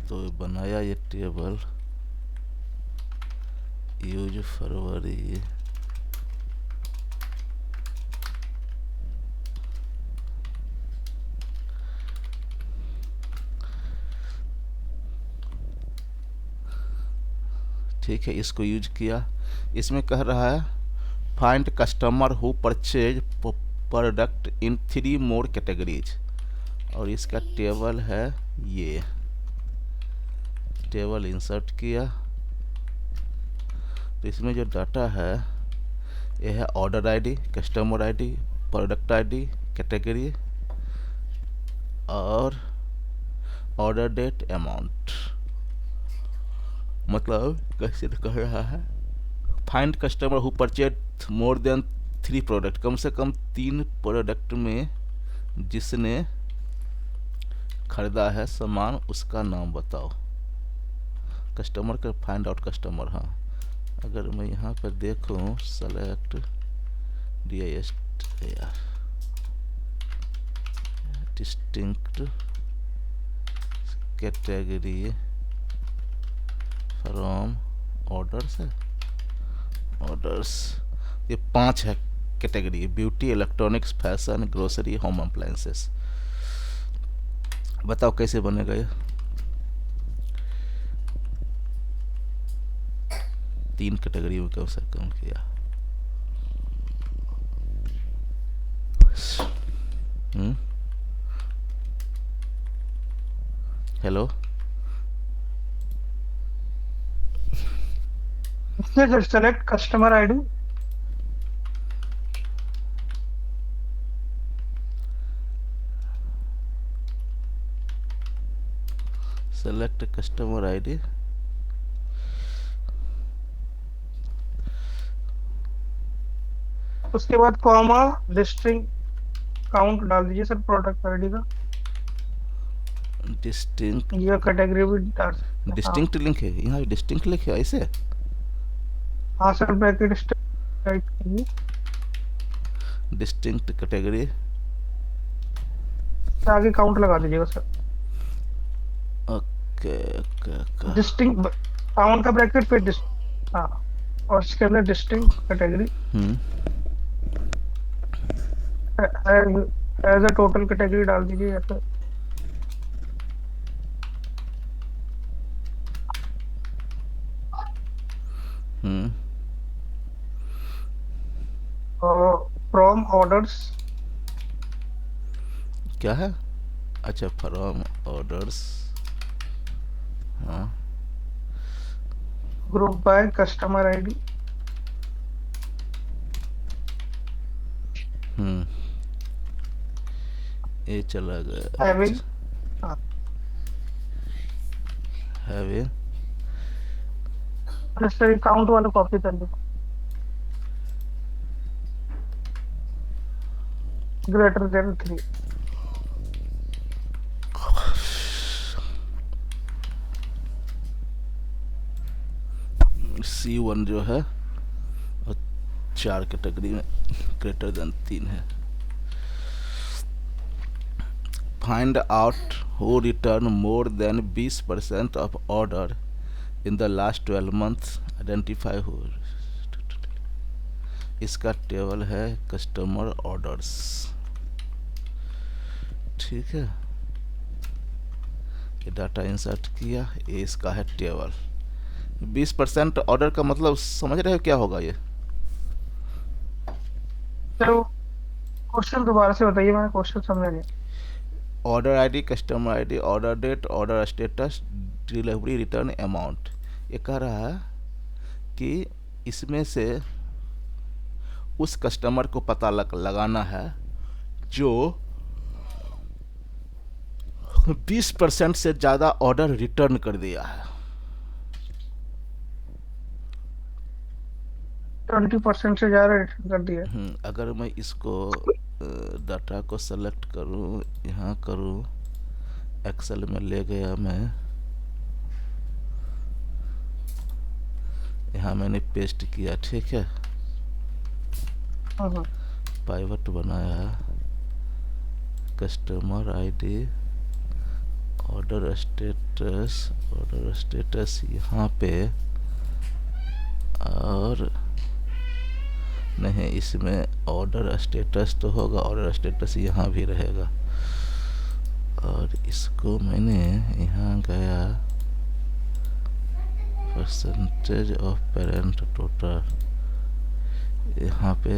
तो बनाया ये टेबल यूज फरवरी, ठीक है, इसको यूज किया। इसमें कह रहा है find customer who purchase product in 3 more categories, और इसका टेबल है ये। टेबल इंसर्ट किया तो इसमें जो डाटा है ये है order ID, customer ID, product ID, category और ऑर्डर डेट, अमाउंट। मतलब कैसे कह रहा है find customer who purchase more than 3 product, कम से कम 3 प्रोडक्ट में जिसने खरीदा है सामान उसका नाम बताओ। कस्टमर का फाइंड आउट कस्टमर। हाँ, अगर मैं यहाँ पर देखूँ select distinct category from orders है, ऑर्डर्स ये 5 है category, beauty, electronics, fashion, grocery, home appliances. बताओ कैसे बनेगा ये? 3 कैटेगरी में कम से कम किया। Hello, select customer ID, select customer ID, उसके बाद कॉमा डिस्ट्रिक्ट काउंट डाल दीजिए सर प्रोडक्ट आईडी का, डिस्टिंक्ट, ये कैटेगरी भी डाल सकते हैं। हाँ डिस्टिंक्ट लिंक है यहाँ, डिस्टिंक्ट लिखे ऐसे। हाँ सर, ब्रैकेट टाइप कीजिए, डिस्टिंक्ट कैटेगरी, आगे काउंट लगा दीजिएगा sir. Okay okay okay. Distinct count का ब्रैकेट फिर हाँ, और इसके अंदर distinct category hmm as a total category डाल दीजिए या फिर हम्म फ्रॉम ऑर्डर्स, क्या है? अच्छा, फ्रॉम ऑर्डर्स। हाँ, ग्रुप बाय कस्टमर आईडी, हम्म ये चला गया। हैविंग, अच्छा, हैव सर काउंट वाला कॉपी कर लो, ग्रेटर देन 3। C1 जो है वो 4 कैटेगरी में ग्रेटर देन 3 है। Find out who return more than 20% of order in the last 12 months, identify who. इसका टेबल है कस्टमर ऑर्डर्स, ठीक है। ये डाटा इंसर्ट किया, ये इसका है टेबल। 20% ऑर्डर का मतलब समझ रहे हो क्या होगा ये? चलो क्वेश्चन दोबारा से बताइए, मैंने क्वेश्चन समझा नहीं। Order ID, customer ID, order date, order status, delivery, return, amount. ये कह रहा है कि इसमें से उस कस्टमर को पता लगाना है जो 20% से ज़्यादा ऑर्डर रिटर्न कर दिया है। 20% से ज्यादा रिटर्न कर दिया। अगर मैं इसको डाटा को सेलेक्ट करूं, यहाँ करूं, एक्सेल में ले गया मैं, यहाँ मैंने पेस्ट किया, ठीक है। हाँ। पाइवट बनाया, कस्टमर आईडी, ऑर्डर स्टेटस यहाँ पे, और नहीं, इसमें ऑर्डर स्टेटस तो होगा, ऑर्डर स्टेटस यहाँ भी रहेगा। और इसको मैंने यहाँ गया परसेंटेज ऑफ पेरेंट टोटल, यहाँ पे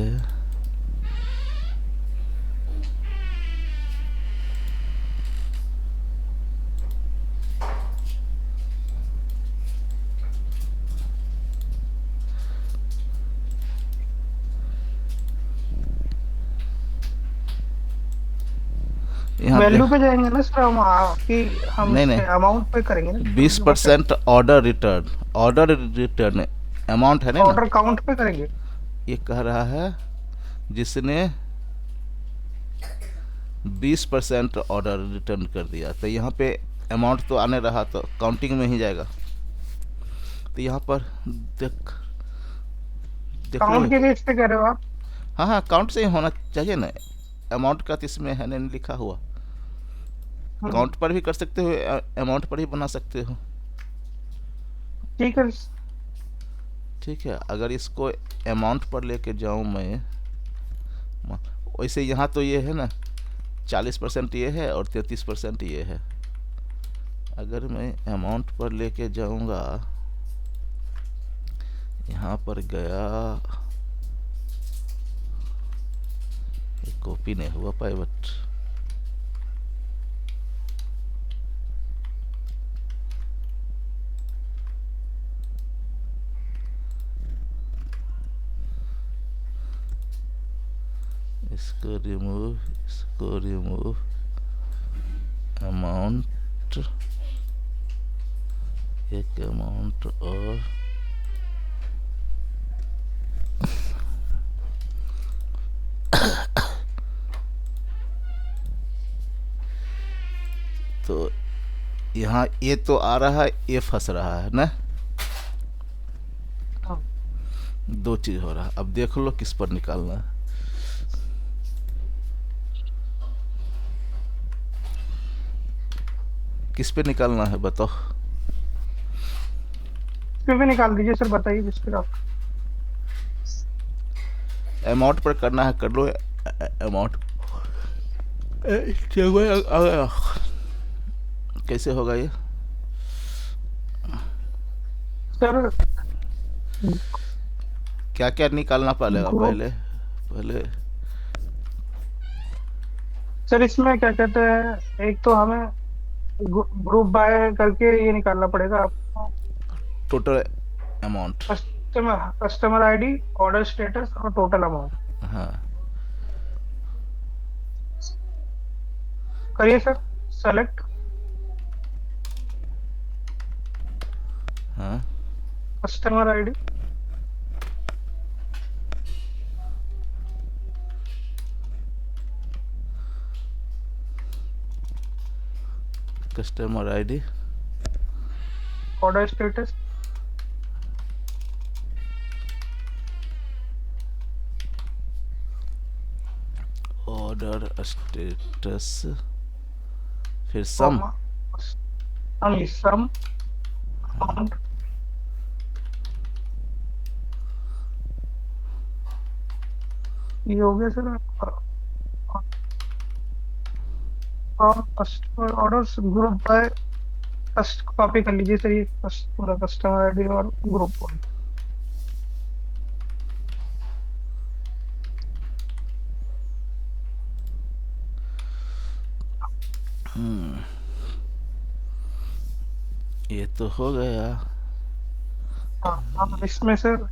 वैल्यू पे जाएंगे ना सर हम, कि हम नहीं इसके अमाउंट पे करेंगे ना? 20% order return, order return amount है ना, ऑर्डर काउंट पे करेंगे। ये कह रहा है जिसने 20% ऑर्डर रिटर्न कर दिया, तो यहाँ पे अमाउंट तो आने रहा, तो काउंटिंग में ही जाएगा। तो यहाँ पर देख काउंट के बेस पे कह रहे हो आप? हाँ हाँ, काउंट से ही होना चाहिए ना, अमाउंट का तो इसमें है नहीं लिखा हुआ। काउंट पर भी कर सकते हो, अमाउंट पर ही बना सकते हो। ठीक है। ठीक है, अगर इसको अमाउंट पर लेके जाऊं मैं, वैसे यहाँ तो ये है ना 40% ये है और 33% ये है। अगर मैं अमाउंट पर लेके जाऊंगा, यहाँ पर गया, ये कॉपी नहीं हुआ पाइवट, इसको रिमूव अमाउंट, एक अमाउंट और तो यहाँ ये तो आ रहा है, ये फंस रहा है ना, दो चीज हो रहा है। अब देख लो किस पर निकालना है। किस पे निकालना है बताओ? फिर भी निकाल दीजिए सर, बताइए जिस पे आप। अमाउंट पर करना है, कर लो अमाउंट। कैसे होगा ये सर? क्या क्या निकालना पड़ेगा पहले? सर इसमें क्या कहते हैं, एक तो हमें ग्रुप बाय करके ये निकालना पड़ेगा आपको, total amount. Customer ID, order status और टोटल अमाउंट। हाँ करिए सर सेलेक्ट। हाँ, customer ID, customer ID, order status, order status, फिर सम, सम अमाउंट। ये हो गया सर आपका। और customer orders group by, copy कर लीजिए सर ये पूरा कस्टमर आईडी और ग्रुप कोड। ये तो हो गया। हाँ, अब इसमें सर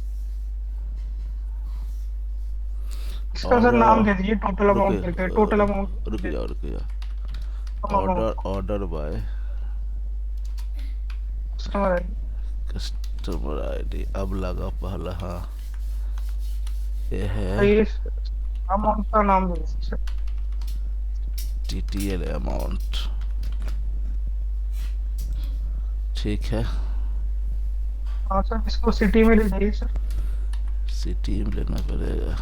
इसका सर नाम दे दीजिए, टोटल अमाउंट करके, टोटल अमाउंट। रुक जाओ, ऑर्डर बाय कस्टमर आईडी, अब लगा पहला। हाँ ये है ये अमाउंट का नाम दे दीजिए सर। TTL अमाउंट, ठीक है। हाँ सर, इसको सिटी में ले जाइए सर। सिटी में लेना पड़ेगा।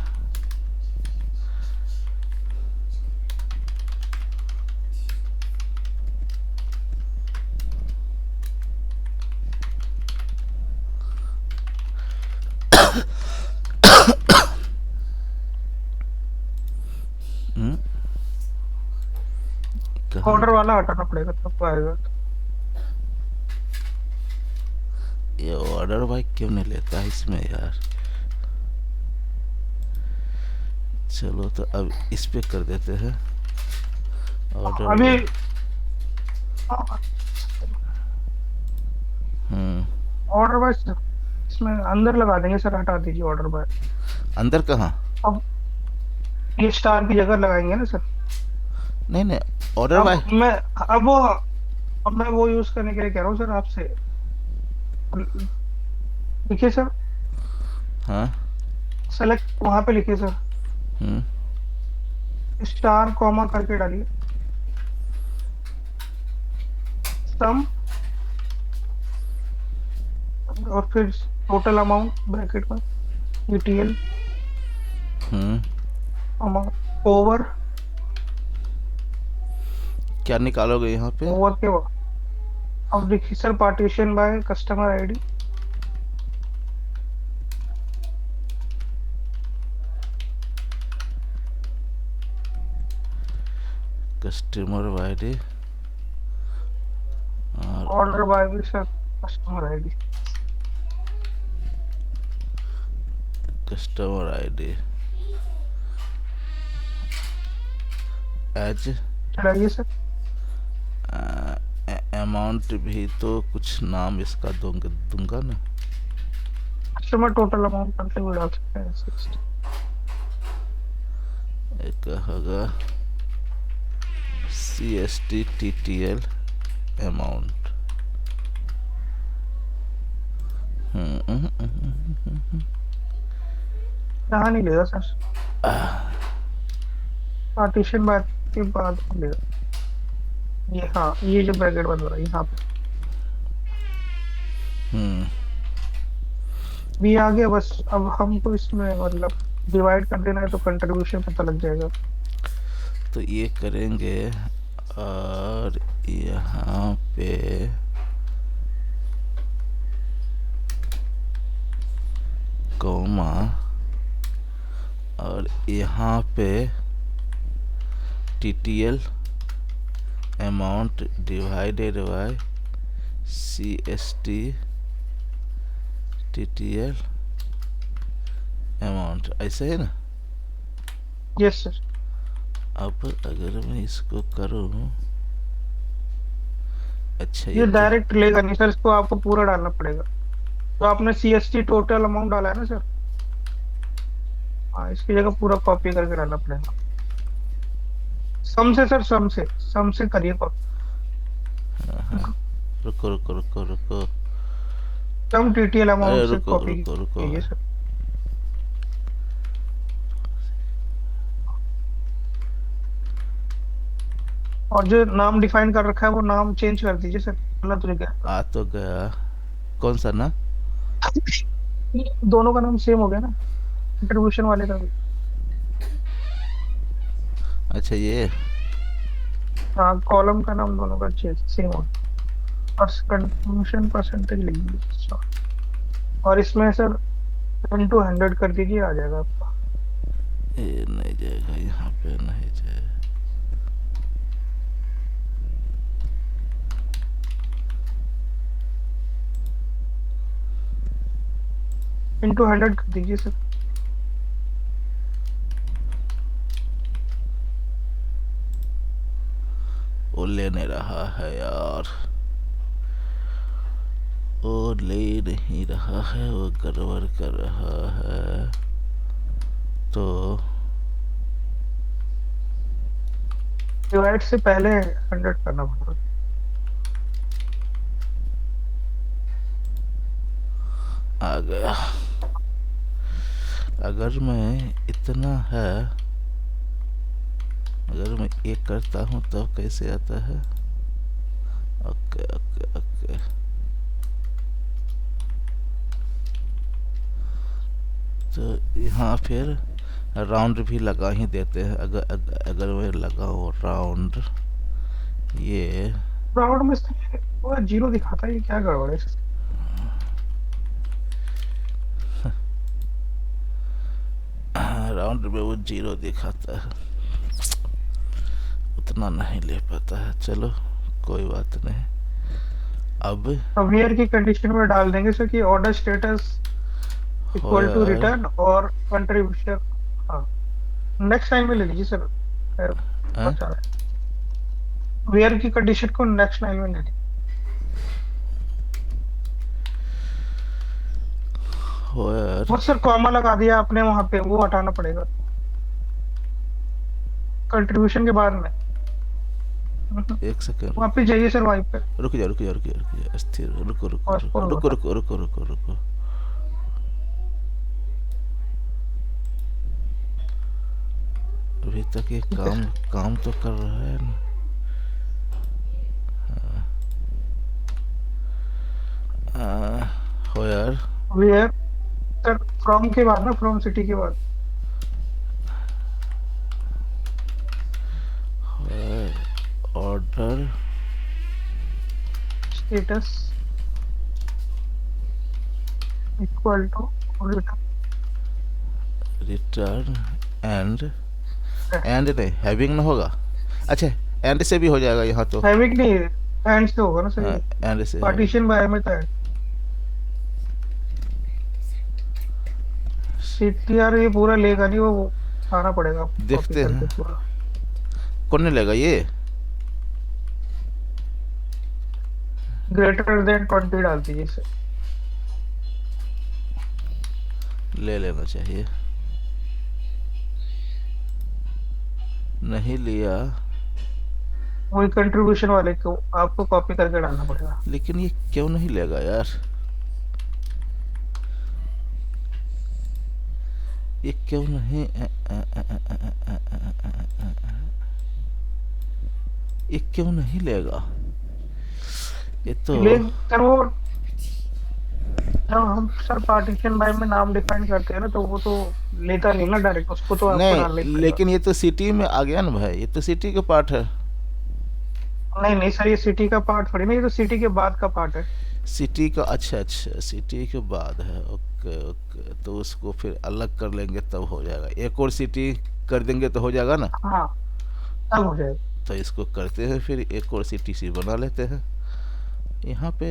हाँ। ऑर्डर वाला हटाना पड़ेगा तब आएगा। ये ऑर्डर भाई क्यों नहीं लेता है इसमें यार। चलो तो अब इस पे कर देते हैं ऑर्डर अभी वो। ऑर्डर हम्म। बाय इसमें अंदर लगा देंगे सर, हटा दीजिए ऑर्डर बाय। अंदर कहाँ? अब ये स्टार की जगह लगाएंगे ना सर। नहीं नहीं, ऑर्डर अब बाय। मैं अब वो अब मैं वो यूज करने के लिए कह रहा हूँ सर आपसे। लिखिए सर, हाँ। सेलेक्ट वहां पे लिखिए सर, हम्म। स्टार कॉमा करके डालिए, सम, और फिर टोटल अमाउंट ब्रैकेट में, टीटीएल हम्म। अमाउंट, ओवर, क्या निकालोगे यहाँ पे? ओवर के बाद अब लिखिए sir partition by customer ID. Customer ID और ऑर्डर बाय भी sir customer ID customer ID as चलाइए सर। अमाउंट भी तो कुछ नाम इसका दूंगा ना। कस्टमर टोटल अमाउंट करते हुए डाल सकते हैं 60। एक होगा CST TTL अमाउंट। यहाँ नहीं लेगा सर, पार्टीशन बाय के बाद लेगा। ये हाँ, ये जो ब्रैकेट बन रहा है यहाँ पे हम्म। भी आ गया। बस अब हमको इसमें मतलब डिवाइड कर देना है तो कंट्रीब्यूशन पता लग जाएगा। तो ये करेंगे और यहाँ पे कॉमा और यहाँ पे TTL amount divided by CST TTL amount, ऐसे है ना। Yes sir. अब अगर मैं इसको करूँ, अच्छा ये ये तो डायरेक्ट लेगा नहीं सर, इसको आपको पूरा डालना पड़ेगा। तो आपने सीएसटी टोटल अमाउंट डाला है ना सर, हाँ इसकी जगह पूरा कॉपी करके डालना पड़ेगा। सम से सर, सम से करिए कॉपी। रुको रुको रुको रुको। सम टीटीएल अरे अमाउंट से रुको कॉपी रुको रुको। कीजिए सर। और जो नाम डिफाइन कर रखा है वो नाम चेंज कर दीजिए सर, गलत लिख गया। आ तो गया। कौन सा ना? दोनों का नाम सेम हो गया ना, कंट्रीब्यूशन वाले का भी। अच्छा ये। हाँ, कॉलम का नाम दोनों का चेंज सेम हो गया। और कंट्रीब्यूशन परसेंटेज लिख दीजिए सर। और इसमें सर 10 to 100 कर दीजिए, आ जाएगा आपका। ये नहीं जाएगा, यहाँ पे नहीं जाएगा। इंटू 100 कर दीजिए सर। वो ले नहीं रहा है यार, वो ले नहीं रहा है, वो गड़बड़ कर रहा है। तो डिवाइड से पहले 100 करना पड़ेगा। आ गया। अगर मैं इतना है, अगर मैं एक करता हूँ तब कैसे आता है? Okay okay okay. तो यहाँ फिर राउंड भी लगा ही देते हैं। अगर मैं लगाऊँ राउंड, ये राउंड में पूरा जीरो दिखाता है, ये क्या गड़बड़ है। राउंड में वो जीरो दिखाता है। इतना नहीं ले पाता है, चलो कोई बात नहीं। अब वेयर की कंडीशन में डाल देंगे सर कि ऑर्डर स्टेटस हो इक्वल टू यार। रिटर्न और कंट्रीब्यूशन। हाँ, नेक्स्ट लाइन में ले लीजिए सर, हैं? बहुत सारा है। वेयर की कंडीशन को नेक्स्ट लाइन में ले लीजिए। हो यार। वो सर कॉमा लगा दिया आपने वहां पे, वो हटाना पड़ेगा कंट्रीब्यूशन के बाद में। हम्म, एक सेकंड, वापिस जाइए सर वहीं पे। रुक जा रुक जा रुक जा रुक जा, स्थिर, रुको रुको रुको पासपोर्ट रुको होता। रुको रुको रुको रुको। अभी तक ये ठीक है काम काम तो कर रहा है ना। हो यार। वेयर सर, फ्रॉम के बाद ना, फ्रॉम सिटी के बाद order status equal to return. Return and, and नहीं हैविंग ना होगा। अच्छा, एंड से भी हो जाएगा यहाँ तो। हैविंग नहीं, एंड से होगा ना सर हाँ, ये। एंड से है। पार्टीशन बाय में था सीटीआर, ये पूरा लेगा नहीं वो, आना पड़ेगा आपको कॉपी देखते हैं करके पूरा। कौन नहीं लेगा ये। ग्रेटर देन 20 डाल दीजिए सर। ले लेना चाहिए, नहीं लिया। वही कंट्रीब्यूशन वाले को आपको कॉपी करके डालना पड़ेगा। लेकिन ये क्यों नहीं लेगा यार, ये क्यों नहीं ये क्यों नहीं लेगा ये तो। ले सर वो, जब हम सर पार्टीशन बाय में नाम डिफाइन करते हैं ना, तो वो तो लेता नहीं ना डायरेक्ट, उसको तो आपको डालना ही नहीं पड़ेगा। लेकिन ये तो सिटी में आ गया ना भाई, ये तो सिटी का पार्ट है। नहीं नहीं सर, ये सिटी का पार्ट थोड़ी ना, ये तो सिटी के बाद का पार्ट है। सिटी का, अच्छा अच्छा, सिटी के बाद है, ओके ओके, तो उसको फिर अलग कर लेंगे तब हो जाएगा। एक और सिटी कर देंगे तो हो जाएगा ना। हाँ, तब हो जाएगा। तो इसको करते हैं फिर, एक और सिटी सी बना लेते हैं यहाँ पे।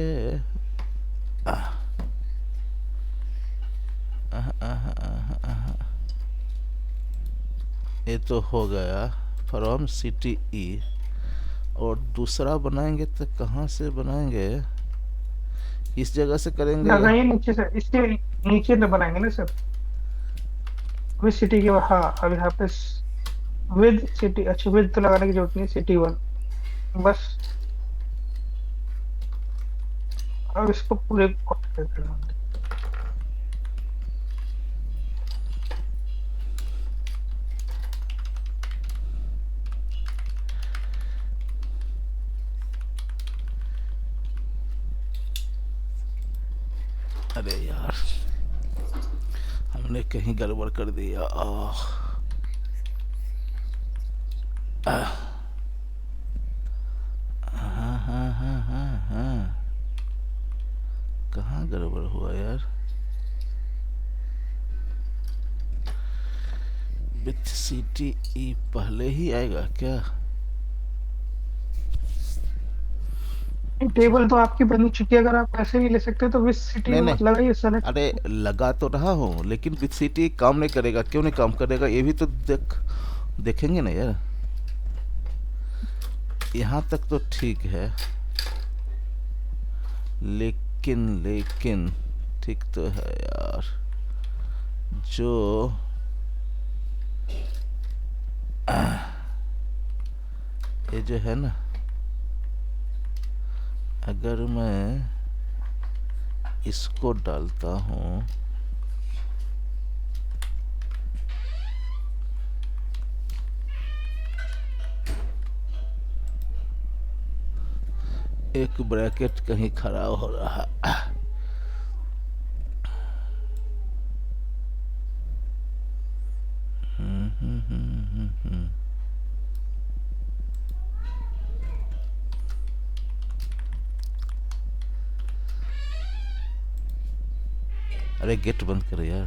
आह, आह, आह, आह, आह। ये तो हो गया फ्रॉम सिटी ई। और दूसरा बनाएंगे तो कहाँ से बनाएंगे, इस जगह से करेंगे या। लगाइए नीचे से, इसके नीचे में बनाएंगे ना सर, विद सिटी के। हाँ, अब यहाँ पे विद सिटी, अच्छा विद तो लगाने की जरूरत नहीं, सिटी वन बस। अब इसको पूरे कॉपी करके डालना। अरे यार, हमने कहीं गड़बड़ कर दिया। आह, आह, हाँ हाँ हाँ हाँ हाँ, कहाँ गड़बड़ हुआ यार। विथ सिटी ई पहले ही आएगा क्या। टेबल तो आपकी बनी चुकी है, अगर आप ऐसे भी ले सकते हो तो विद सिटी नहीं नहीं, लगाइए सेलेक्ट। अरे लगा तो रहा हूँ, लेकिन विथ सिटी काम नहीं करेगा। क्यों नहीं काम करेगा ये भी तो देखेंगे ना यार। यहाँ तक तो ठीक है, लेकिन लेकिन ठीक तो है यार। जो ये जो है ना, अगर मैं इसको डालता हूँ, एक ब्रैकेट कहीं खराब हो रहा है। अरे गेट बंद कर यार,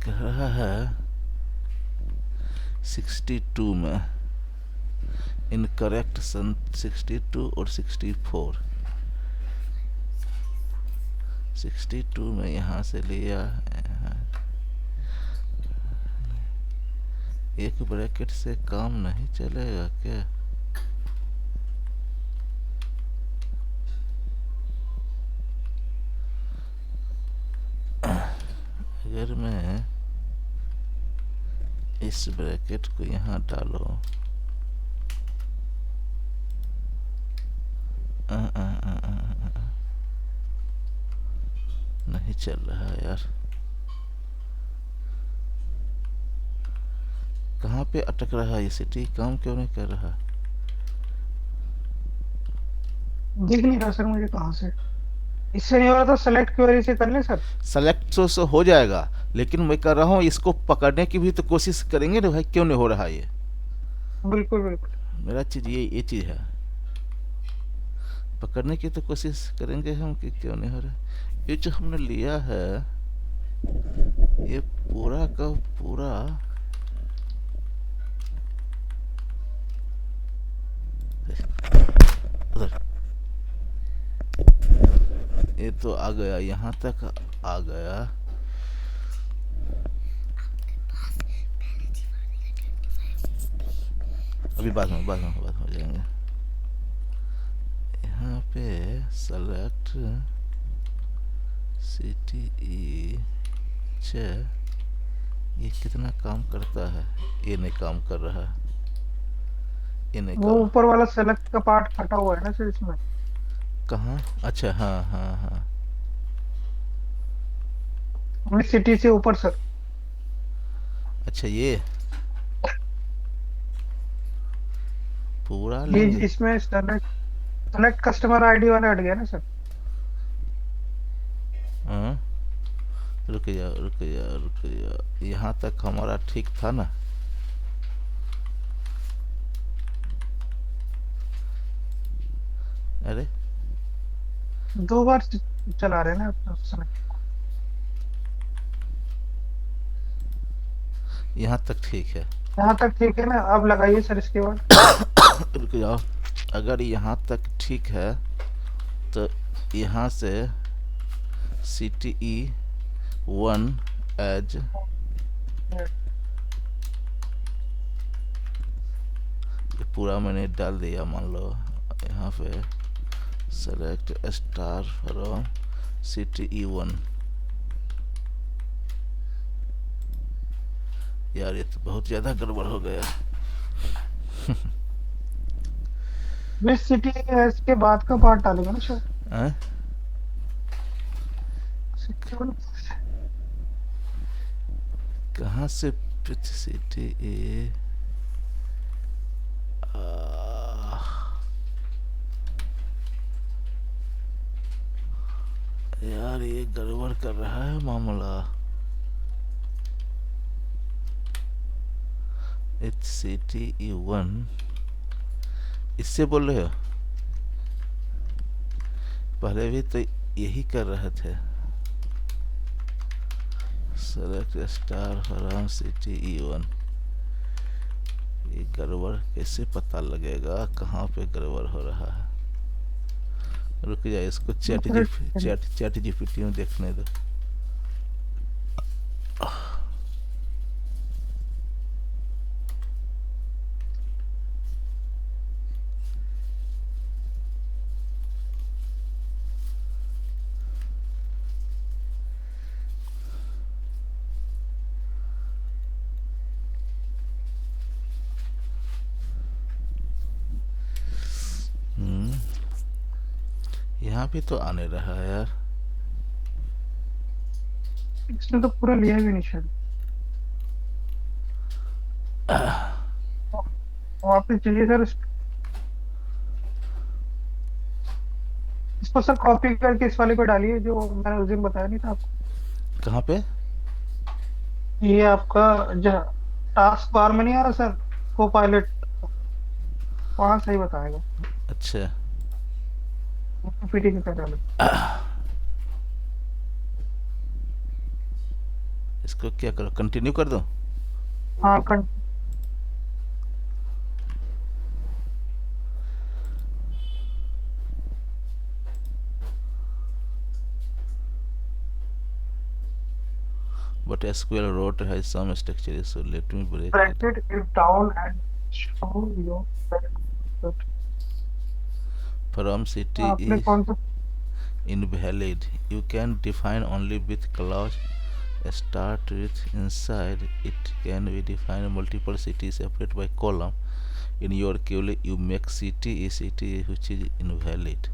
कह रहा है 62 में। इनकरेक्ट 62 और 64। 62 में यहाँ से लिया, एक ब्रैकेट से काम नहीं चलेगा क्या? अगर मैं इस ब्रैकेट को यहाँ डालो, नहीं चल रहा यार, कहाँ पे अटक रहा है ये सिटी, काम क्यों नहीं कर रहा? दिख नहीं रहा सर मुझे कहाँ से। इससे नहीं हो रहा तो सेलेक्ट क्वेरी से कर लें सर। सेलेक्ट तो हो जाएगा, लेकिन मैं कर रहा हूँ इसको पकड़ने की भी तो कोशिश करेंगे ना भाई, क्यों नहीं हो रहा ये? बिल्कुल बिल्कुल। मेरा चीज ये चीज है, पकड़ने की तो कोशिश करेंगे हम कि क्यों नहीं हो रहा। ये जो हमने लिया है ये पूरा का पूरा उधर, ये तो आ गया, यहाँ तक आ गया। अभी बाद में हो जाएंगे। यहाँ पे सेलेक्ट CTE 6, ये कितना काम करता है? ये नहीं काम कर रहा, ये नहीं वो काम। ऊपर वाला सेलेक्ट का पार्ट कटा हुआ है ना सर इसमें। कहाँ? अच्छा, हाँ हाँ हाँ। सिटी से ऊपर सर। अच्छा, ये पूरा ये लेंगे? इसमें सेलेक्ट सेलेक्ट कस्टमर आईडी वाला हट गया ना सर। हाँ, रुक जा रुक जा रुक जा, यहाँ तक हमारा ठीक था ना? अरे दो बार चला रहे हैं ना अपना समय। यहाँ तक ठीक है। यहाँ तक ठीक है ना, अब लगाइए सर इसके बाद। रुक जाओ, अगर यहाँ तक ठीक है तो यहाँ से CTE 1 एज, ये पूरा मैंने डाल दिया मान लो। यहाँ पे सेलेक्ट स्टार फ्रॉम CTE 1। यार ये तो बहुत ज़्यादा गड़बड़ हो गया। विच सिटी है इसके बाद का पार्ट डालेगा ना सर। हैं? कहाँ से CTE? यार ये गड़बड़ कर रहा है मामला। इट्स CTE 1, इससे बोल रहे हो? पहले भी तो यही कर रहे थे। Select star from CTE 1। ये गड़बड़ कैसे पता लगेगा कहाँ पे गड़बड़ हो रहा है? रुक जाए, इसको चैट GPT में देखने दो। यहाँ भी तो आने रहा है यार। इसने तो पूरा लिया भी नहीं शायद। वापस चाहिए सर इसको सर कॉपी करके इस वाले को डालिए जो मैंने उस दिन बताया नहीं था आपको। कहाँ पे? ये आपका जो टास्क बार में नहीं आ रहा सर, को पायलट, वहां सही बताएगा। अच्छा, पीटी के कर डालो। इसको क्या करो, कंटिन्यू कर दो? हाँ but SQL route has some structure, so let me break it. Bracket it down and show you that From city आपने is कौन सा invalid. You can define only with clause start with inside. It can be defined multiple cities separate by column. In your queue, you make city a city which is invalid.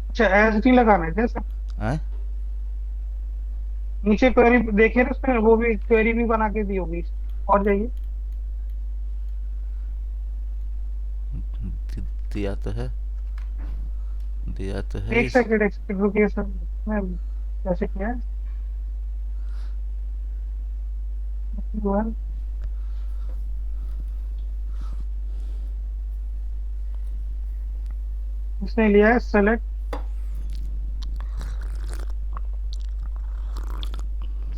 अच्छा S D लगाना है क्या sir? Huh? नीचे query देखिए ना उसमें, वो भी क्वेरी भी बना के दी होगी। और जाइए। दिया तो है, दिया तो है एक इस। सेकंड एक सेकंड रुकिए सर, मैं कैसे किया है? वन, इसने लिया है सेलेक्ट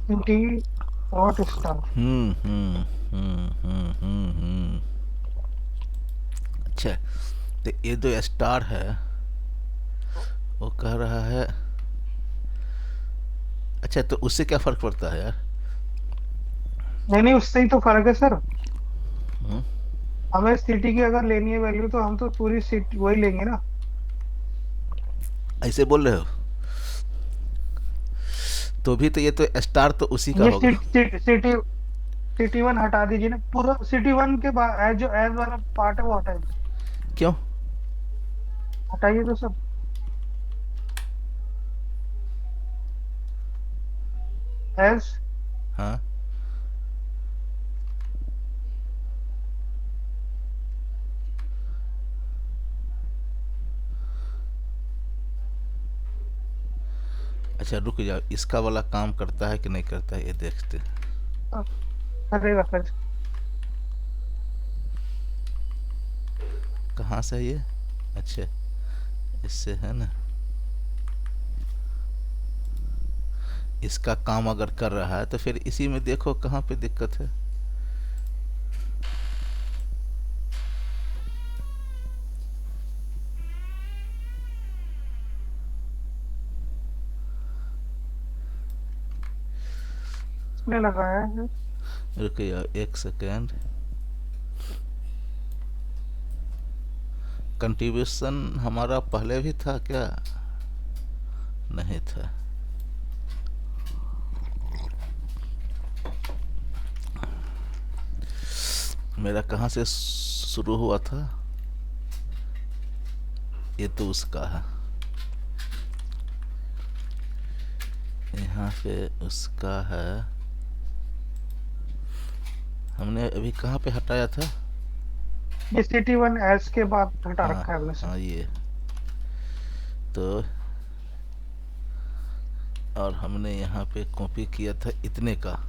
सिटी डॉट स्टार। हम्म हम्म हम्म। अच्छा, तो ये जो स्टार है वो कह रहा है, अच्छा तो उससे क्या फर्क पड़ता है यार? नहीं नहीं, उससे ही तो फर्क है सर। हम्म, हमें सिटी की अगर लेनी है वैल्यू तो हम तो पूरी सिटी वही लेंगे ना। ऐसे बोल रहे हो? तो भी तो ये तो स्टार तो उसी का ये होगा। सिटी सिटी वन हटा दीजिए ना, पूरा सिटी वन के बाद जो एज वाला पार्ट है वो हटा दीजिए। क्यों? हटाइए तो सब। एज हाँ, अच्छा रुक जाओ, इसका वाला काम करता है कि नहीं करता है ये देखते हैं। करेगा सर। कहाँ से है ये? अच्छा, इससे है ना। इसका काम अगर कर रहा है तो फिर इसी में देखो कहाँ पे दिक्कत है। इसने लगाया है। रुक जाओ एक सेकेंड। कंट्रीब्यूशन हमारा पहले भी था क्या? नहीं था। मेरा कहाँ से शुरू हुआ था? ये तो उसका है, यहाँ पे उसका है। हमने अभी कहाँ पे हटाया था? ये सिटी वन एज के बाद हटा हाँ रखा है हमने सर। हाँ, ये तो, और हमने यहाँ पे कॉपी किया था इतने का,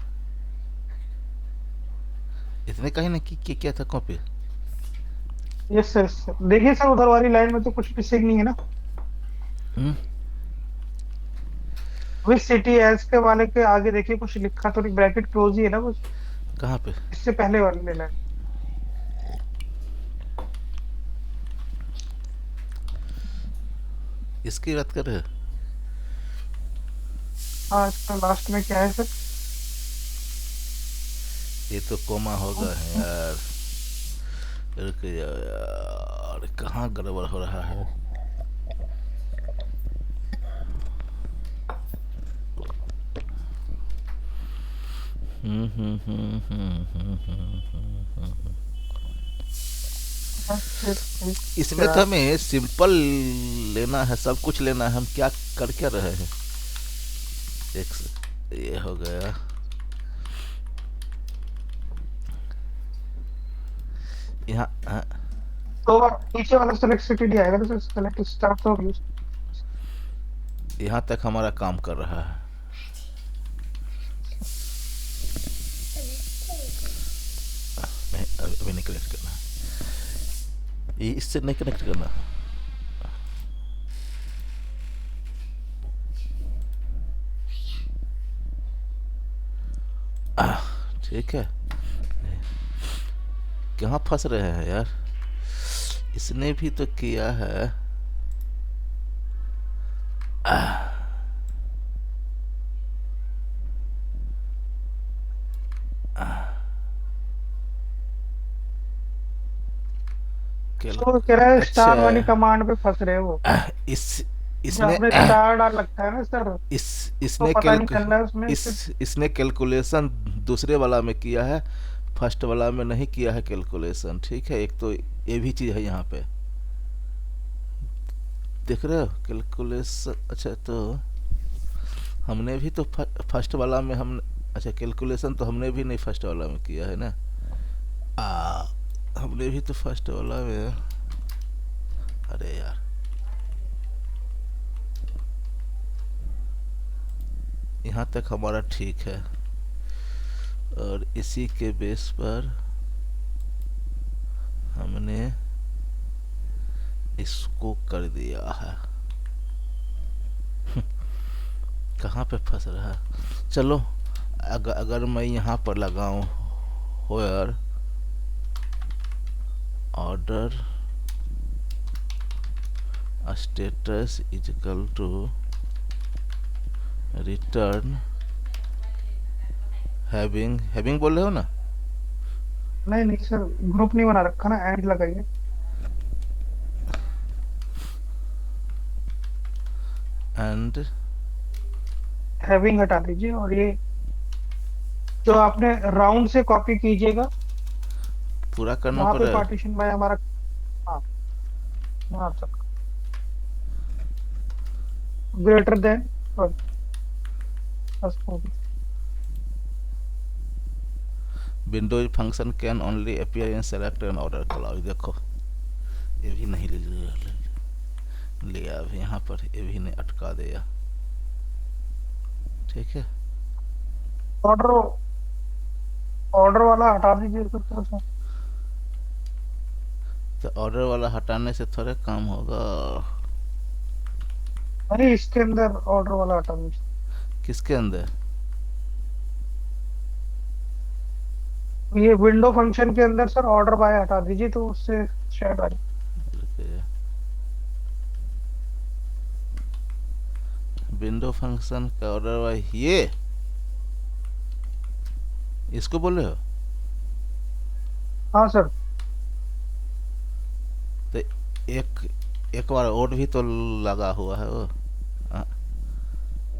इतने का ही ना किया था कॉपी। यस सर देखिए सर, उधर वाली लाइन में तो कुछ मिसिंग नहीं है ना। हम्म, विच सिटी एज के वाले के आगे देखिए कुछ लिखा तो नहीं, ब्रैकेट क्लोज ही है ना कुछ। कहाँ पे? इससे पहले वाली लाइन। इसकी बात कर रहे हो? हाँ, इसका लास्ट में क्या है सर? ये तो कोमा होगा है यार। रुक जाओ यार, कहाँ गड़बड़ हो रहा है? इसमें तो हमें सिंपल लेना है, सब कुछ लेना है, हम क्या कर क्या रहे हैं? ये हो गया। यहाँ हाँ, तो नीचे वाला सेलेक्ट सिटी नहीं आएगा तो सेलेक्ट स्टार्ट तो यूज। यहाँ तक हमारा काम कर रहा है। नहीं, अभी नहीं कनेक्ट करना है, ये इससे नहीं कनेक्ट करना। ठीक है, कहाँ फंस रहे हैं यार? इसने भी तो किया है। कैल तो कह रहा है अच्छा स्टार वाली कमांड पे फंस रहे हो। इस जो इसने आपने स्टार डाल रखा है ना सर, इस तो इसने पता नहीं चल रहा है उसमें इस सिर्फ। इसने कैलकुलेशन दूसरे वाला में किया है, फर्स्ट वाला में नहीं किया है कैलकुलेशन, ठीक है। एक तो ये भी चीज़ है यहाँ पे, देख रहे हो कैलकुलेशन। अच्छा तो हमने भी तो फर्स्ट वाला में हम, अच्छा कैलकुलेशन तो हमने भी नहीं फर्स्ट वाला में किया है ना। आ हमने भी तो फर्स्ट वाला में, अरे यार यहाँ तक हमारा ठीक है, और इसी के बेस पर हमने इसको कर दिया है। कहाँ पे फंस रहा है, चलो अगर मैं यहाँ पर लगाऊं where order status is equal to return having, having बोल रहे हो ना। नहीं नहीं सर, ग्रुप नहीं बना रखा ना, एंड लगाइए। एंड हैविंग हटा दीजिए, और ये जो आपने राउंड से कॉपी कीजिएगा, पूरा करना जहाँ पे पड़ेगा। पार्टीशन बाय हमारा। हाँ, यहाँ तक ग्रेटर देन, बस हो गया। Windows function can only appear in select and order clause, देखो ये भी नहीं लिया अभी यहाँ पर, ये भी नहीं अटका दिया, ठीक है। ऑर्डर ऑर्डर वाला हटा दीजिए तो थोड़ा सा। तो ऑर्डर वाला हटाने से थोड़ा काम होगा। अरे इसके अंदर ऑर्डर वाला हटा दीजिए। किसके अंदर, ये विंडो फंक्शन के अंदर सर ऑर्डर बाय हटा दीजिए, तो उससे शायद आ जाए। विंडो फंक्शन का ऑर्डर वाई, ये इसको बोल रहे हो। हाँ सर। तो एक एक बार और भी तो लगा हुआ है वो,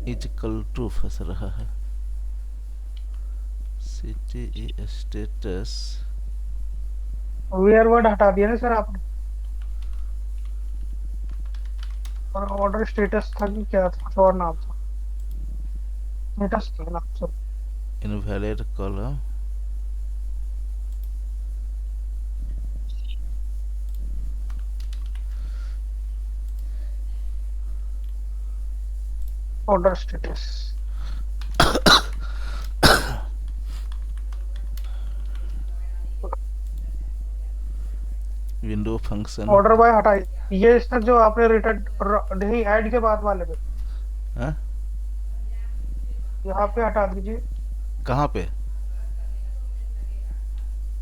इजकल टू फंस रहा है, सिटी स्टेटस। वेयर वर्ड हटा दिया ना सर आपने, और ऑर्डर स्टेटस था कि क्या था, कुछ और नाम था। स्टेटस था नाम sir. Invalid column, order status. Window function. Order by हटाइए, ये सर जो आपने रिटर्न नहीं, ऐड के बाद वाले पे, हाँ यहाँ पे हटा दीजिए। कहाँ पे,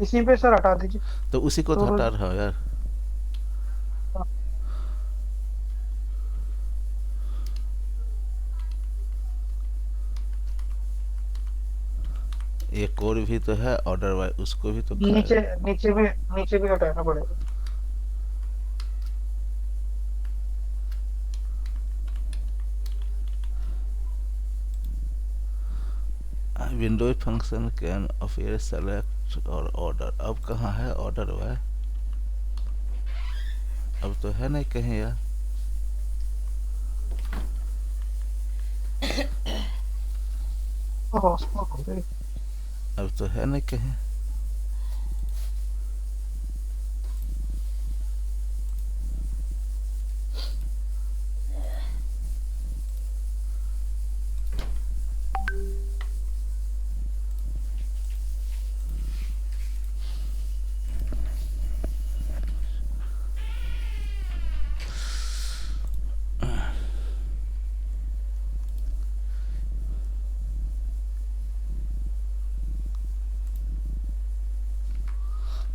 इसी पे सर हटा दीजिए। तो उसी को तो तो हटा रहा हूँ यार। एक और भी तो है ऑर्डर वाई, उसको भी तो नीचे नीचे भी हटाना पड़ेगा। Windows function can affair select और ऑर्डर, अब कहाँ है ऑर्डर वाई, अब तो है नहीं कहीं यार। उसको हो गई। अब तो है नहीं कहीं।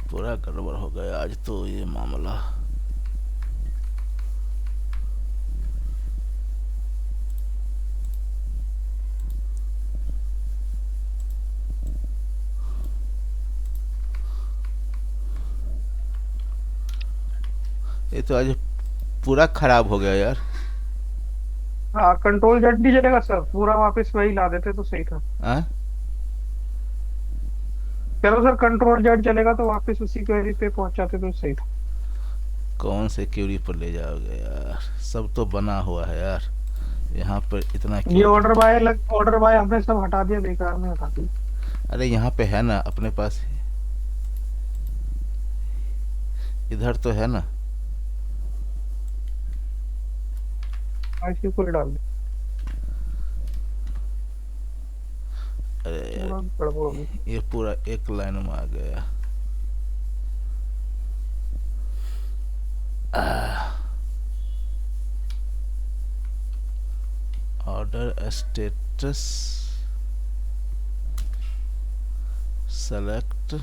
पूरा गड़बड़ हो गया आज तो ये मामला। ये तो आज पूरा खराब हो गया यार। हाँ, कंट्रोल जेड नहीं चलेगा सर, पूरा वापस वही ला देते तो सही था। हाँ, चलो सर, कंट्रोल जेड चलेगा तो वापस उसी क्वेरी पे पहुंचाते तो सही था। कौन से क्यूरी पर ले जाओगे यार, सब तो बना हुआ है यार, यहाँ पर इतना ये क्यों। ऑर्डर बाय हमने सब हटा दिया, बेकार में हटा दिया। अरे यहाँ पे है ना अपने पास, इधर तो है ना। ऐसे कोई डाल दे, अरे यार, पूरा गड़बड़ हो गई। ये पूरा एक लाइन में आ गया। ऑर्डर स्टेटस सेलेक्ट,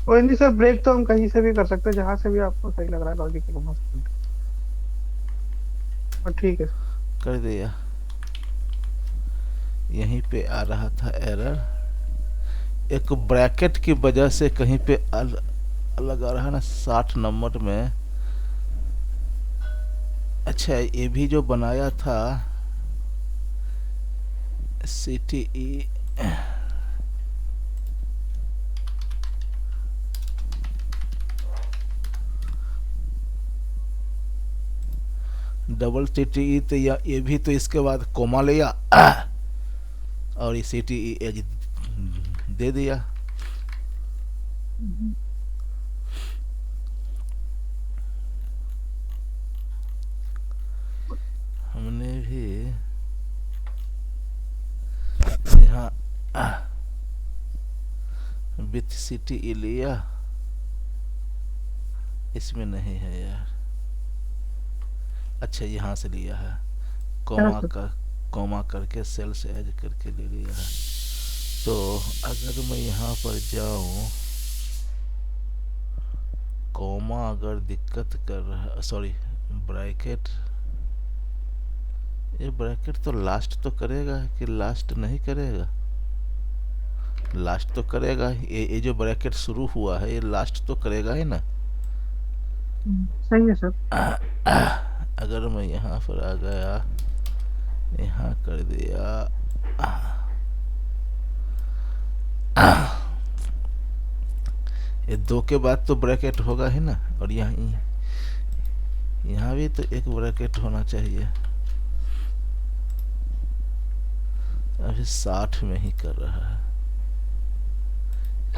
कोई नहीं सर, ब्रेक तो हम कहीं से भी कर सकते हैं, जहां से भी आपको सही लग रहा है लॉजिकल मस्त। और ठीक है। कर दिया। यहीं पे आ रहा था एरर, एक ब्रैकेट की वजह से कहीं पे अलग आ रहा है ना 60 नंबर में। अच्छा, ये भी जो बनाया था C T E, double C T E, तो ये भी तो इसके बाद कोमा लिया और ये सी टी ई एज दे दिया। हमने भी यहाँ विथ सी टी ई लिया, इसमें नहीं है यार। अच्छा, यहाँ से लिया है, क्या कॉमा सर? का कॉमा करके सेल से एड करके ले लिया है। तो अगर मैं यहाँ पर जाऊँ, कॉमा अगर दिक्कत कर रहा, सॉरी ब्रैकेट, ये ब्रैकेट तो लास्ट तो करेगा कि लास्ट नहीं करेगा, लास्ट तो करेगा। ये जो ब्रैकेट शुरू हुआ है ये लास्ट तो करेगा ही ना। सही है सर। अगर मैं यहाँ पर आ गया, यहाँ कर दिया, ये दो के बाद तो ब्रैकेट होगा ही ना, और यहाँ भी तो एक ब्रैकेट होना चाहिए। अभी 60 में ही कर रहा है।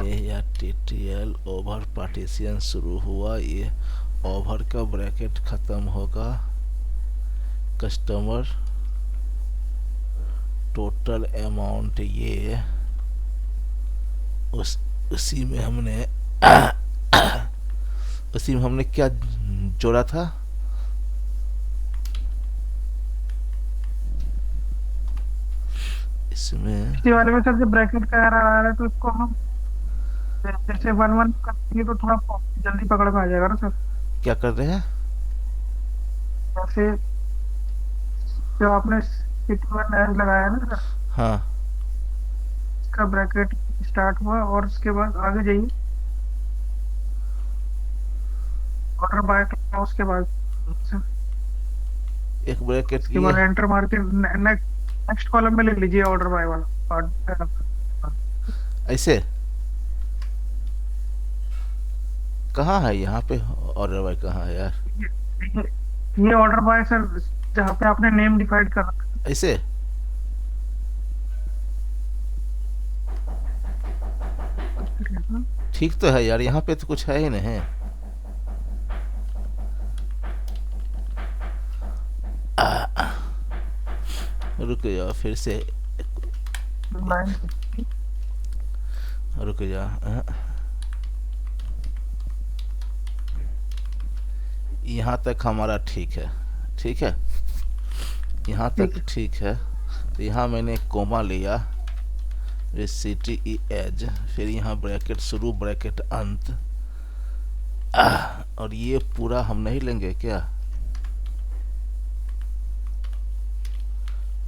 ये या T T L over partition शुरू हुआ, ये ओवर का ब्रैकेट खत्म होगा, कस्टमर टोटल अमाउंट, ये उसी में हमने उसी में हमने क्या जोड़ा था, इसमें इसी वाले में सर, जब ब्रैकेट का एरर आ रहा है तो इसको हम जैसे वन वन करेंगे तो थोड़ा जल्दी पकड़ में आ जाएगा ना सर। क्या कर रहे हैं। जैसे जो आपने सिटी वन एज लगाया है ना सर, हाँ, इसका ब्रैकेट स्टार्ट हुआ और उसके बाद आगे जाइए, ऑर्डर बाय का, उसके बाद सर, एक ब्रैकेट उसके ये बाद एंटर मार के नेक्स्ट कॉलम में लिख लीजिए ऑर्डर बाय वाला part। ऐसे कहाँ है, यहाँ पे ऑर्डर बाय कहाँ है यार। ये ऑर्डर बाय सर, जहाँ पे आपने नेम डिफाइंड कर रखा ऐसे है। ठीक तो है यार, यहाँ पे तो कुछ है ही नहीं। रुक जाओ फिर से, लाइन रुक जा, यहाँ तक हमारा ठीक है, ठीक है, यहाँ ठीक तक है। ठीक है। तो यहाँ मैंने कोमा लिया, सी टी ई एज, फिर यहाँ ब्रैकेट शुरू ब्रैकेट अंत, और ये पूरा हम नहीं लेंगे क्या।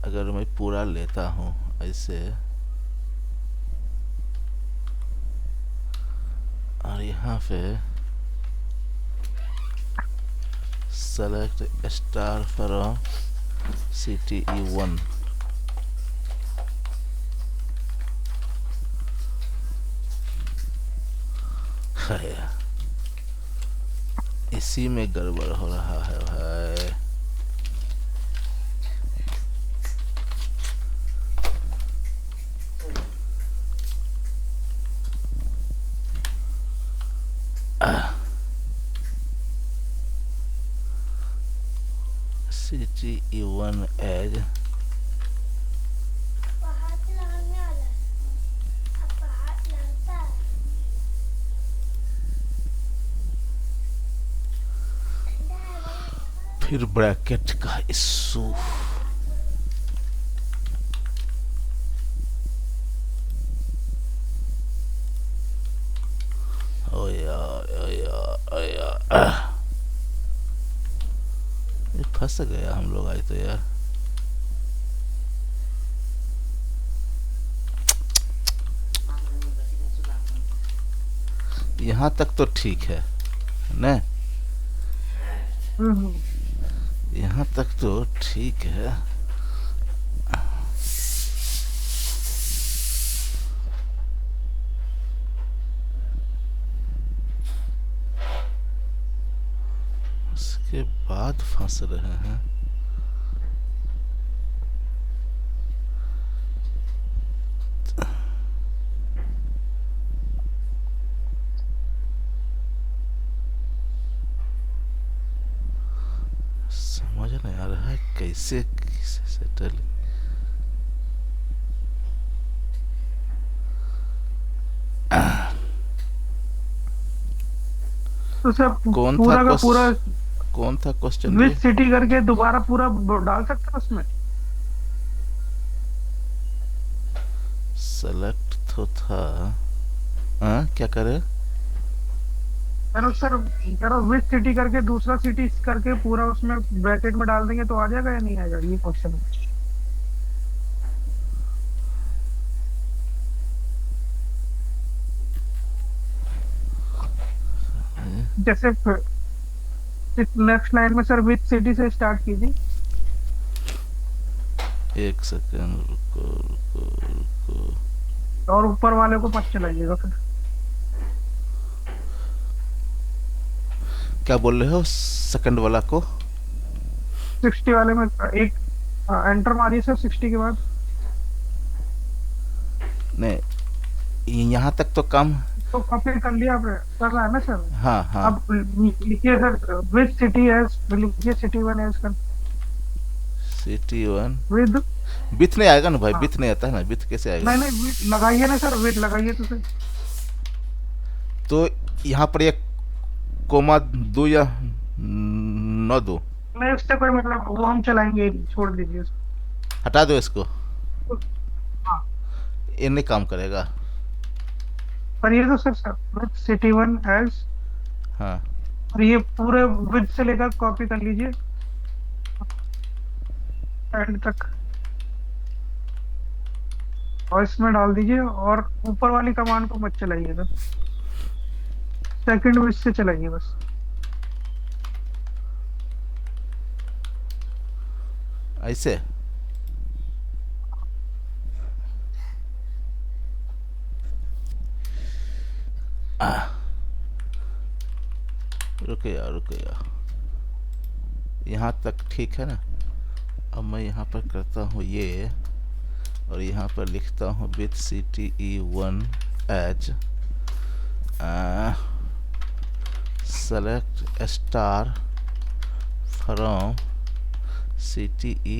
अगर मैं पूरा लेता हूँ ऐसे, और यहाँ पे सेलेक्ट स्टार फ्रॉम CTE1, इसी में गड़बड़ हो रहा है भाई। CTE1 एज फिर ब्रैकेट का इशू। ओ यार ओ यार ओ यार, ये फंस गया हम लोग आज तो यार। यहाँ तक तो ठीक है न, हम्म। यहाँ तक तो ठीक है। उसके बाद फंस रहे हैं। समझ नहीं आ रहा है कैसे सेटल। तो सर कौन था पूरा का पूरा कौन था क्वेश्चन विथ ये? सिटी करके दोबारा पूरा डाल सकते हैं उसमें? सेलेक्ट तो था। हाँ क्या करे? मैंने सर करो विथ सिटी करके दूसरा सिटी करके पूरा उसमें ब्रैकेट में डाल देंगे तो आ जाएगा या नहीं आएगा, ये क्वेश्चन है। जैसे नेक्स्ट लाइन में सर विथ सिटी से स्टार्ट कीजिए। एक सेकंड रुको रुको रुको। और ऊपर वाले को मत चलाइएगा फिर। क्या बोल रहे हो सेकंड वाला को? 60 वाले में एक एंटर मारिए सर 60 के बाद। नहीं, यहाँ तक तो काम। तो कॉपी कर लिया आपने, कर रहा है ना सर? हाँ हाँ। अब लिखिए सर विद सिटी एज, लिखिए सिटी वन एज कर CT1 विद। बिथ नहीं आएगा ना भाई, हाँ बिथ नहीं आता है ना, बिथ कैसे आएगा? नहीं नहीं विद लगाइए ना सर, विद लगाइए तो सर। तो यहाँ पर एक कोमा दो या न दो? नहीं उससे कोई मतलब, वो हम चलाएंगे ही नहीं, छोड़ दीजिए उसको। हटा दो इसको, हाँ ये नहीं काम करेगा। करिए तो sir with city one as. हाँ और ये पूरे विद से लेकर कॉपी कर लीजिए एंड तक, और इसमें डाल दीजिए। और ऊपर वाली कमांड को मत चलाइएगा, सेकंड विद से चलाइए बस। ऐसे। रुके यार रुके यार, यहाँ तक ठीक है ना। अब मैं यहाँ पर करता हूँ ये, और यहाँ पर लिखता हूँ with CTE1 as select star from CTE,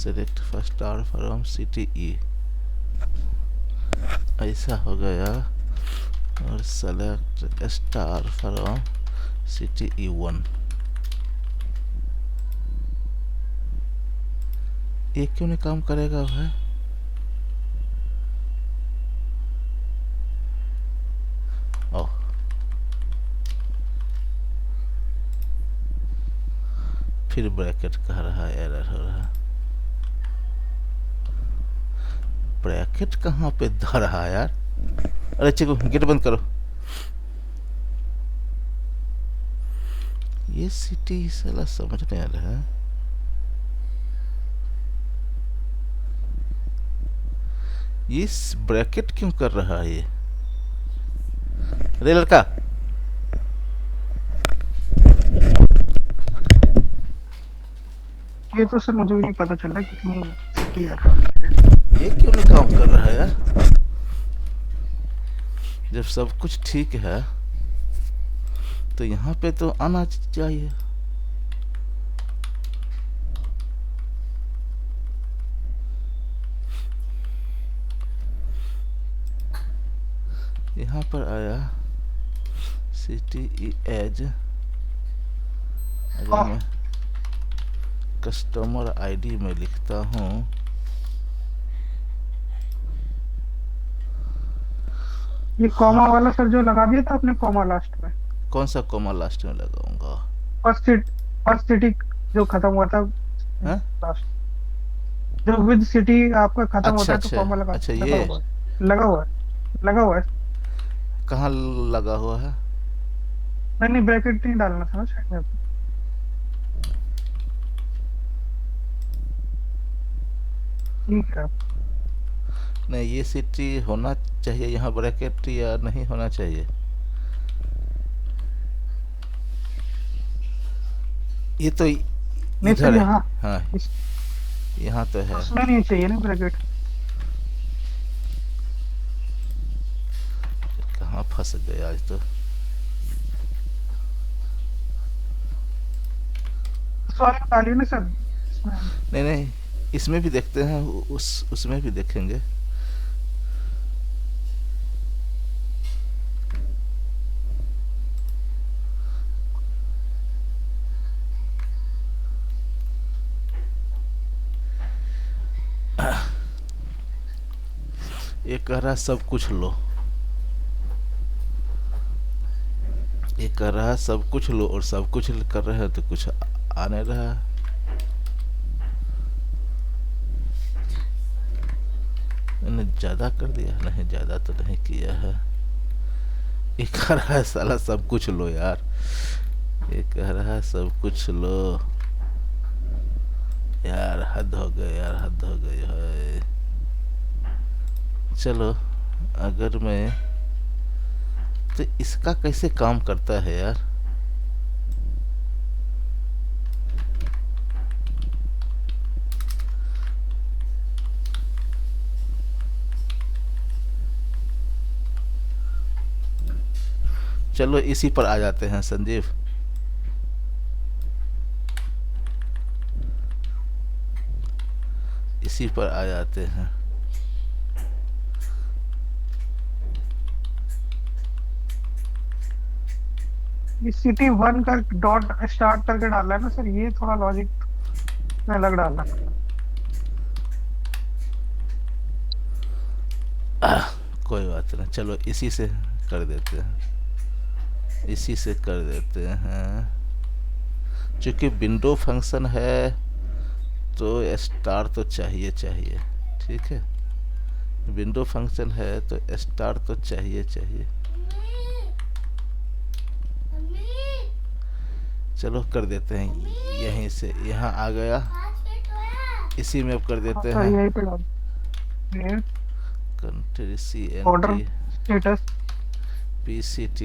select star from CTE, ऐसा हो गया। और सेलेक्ट स्टार फ्रॉम CTE1, ये क्यों नहीं काम करेगा भाई? ओह फिर ब्रैकेट कह रहा है, एरर हो रहा है। ब्रैकेट कहाँ पे ध रहा है यार? अरे चिको गेट बंद करो। ये सिटी साला समझ नहीं आ रहा है। ये ब्रैकेट क्यों कर रहा है ये? अरे लड़का, ये तो सर मुझे भी नहीं पता चला कितनी सिटी है। ये क्यों नहीं काम कर रहा है यार? जब सब कुछ ठीक है तो यहाँ पे तो आना चाहिए। यहाँ पर आया सिटी एज, अगर मैं कस्टमर आईडी में लिखता हूँ, ये कॉमा वाला सर जो लगा दिया था आपने, कॉमा लास्ट में। कौन सा कॉमा लास्ट में लगाऊंगा? फर्स्ट सिटी, फर्स्ट सिटी जो खत्म हुआ था हाँ? लास्ट, जो विद सिटी आपका खत्म अच्छा होता है तो अच्छा कॉमा लगा अच्छा, लगा ये हुआ है, लगा हुआ है, लगा हुआ है। कहाँ लगा हुआ है? नहीं नहीं, ब्रैकेट नहीं डालना था ना साइड में आपको। ठीक है। नहीं, ये सिटी होना चाहिए यहाँ ब्रैकेट, या नहीं होना चाहिए? ये तो नहीं इधर सर, है। यहाँ हाँ, यहाँ तो है। उसमें नहीं चाहिए ना ब्रैकेट। कहाँ फंस गए आज तो। सॉरी बता लिया ना सर इसमें। नहीं नहीं, इसमें भी देखते हैं, उसमें भी देखेंगे। ये कह रहा सब कुछ लो, ये कह रहा है सब कुछ लो, और सब कुछ कर रहे हैं तो कुछ आ नहीं रहा। मैंने ज्यादा कर दिया? नहीं, ज्यादा तो नहीं किया है। ये कह रहा है साला सब कुछ लो यार, ये कह रहा है सब कुछ लो। यार हद हो गई, यार हद हो गई है। चलो, अगर मैं तो इसका कैसे काम करता है यार? चलो इसी पर आ जाते हैं संजीव। इसी पर आ जाते हैं। ये सिटी वन का डॉट स्टार्ट करके डाला है ना सर, ये थोड़ा लॉजिक में अलग डालना। कोई बात नहीं, चलो इसी से कर देते हैं, इसी से कर देते हैं। क्योंकि विंडो फंक्शन है तो स्टार तो चाहिए चाहिए। ठीक है, विंडो फंक्शन है तो स्टार तो चाहिए चाहिए। चलो कर देते हैं, यहीं से यहाँ आ गया, इसी में अब कर देते हाँ, हैं। यही पे डाल country order CNT status. PCT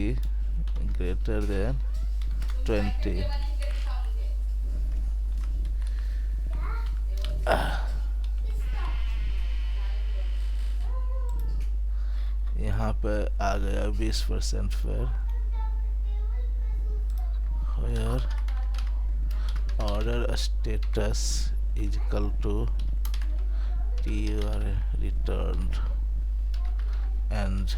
greater than 20। यहाँ पे आ गया 20% पर। Where order status is equal to TR returned and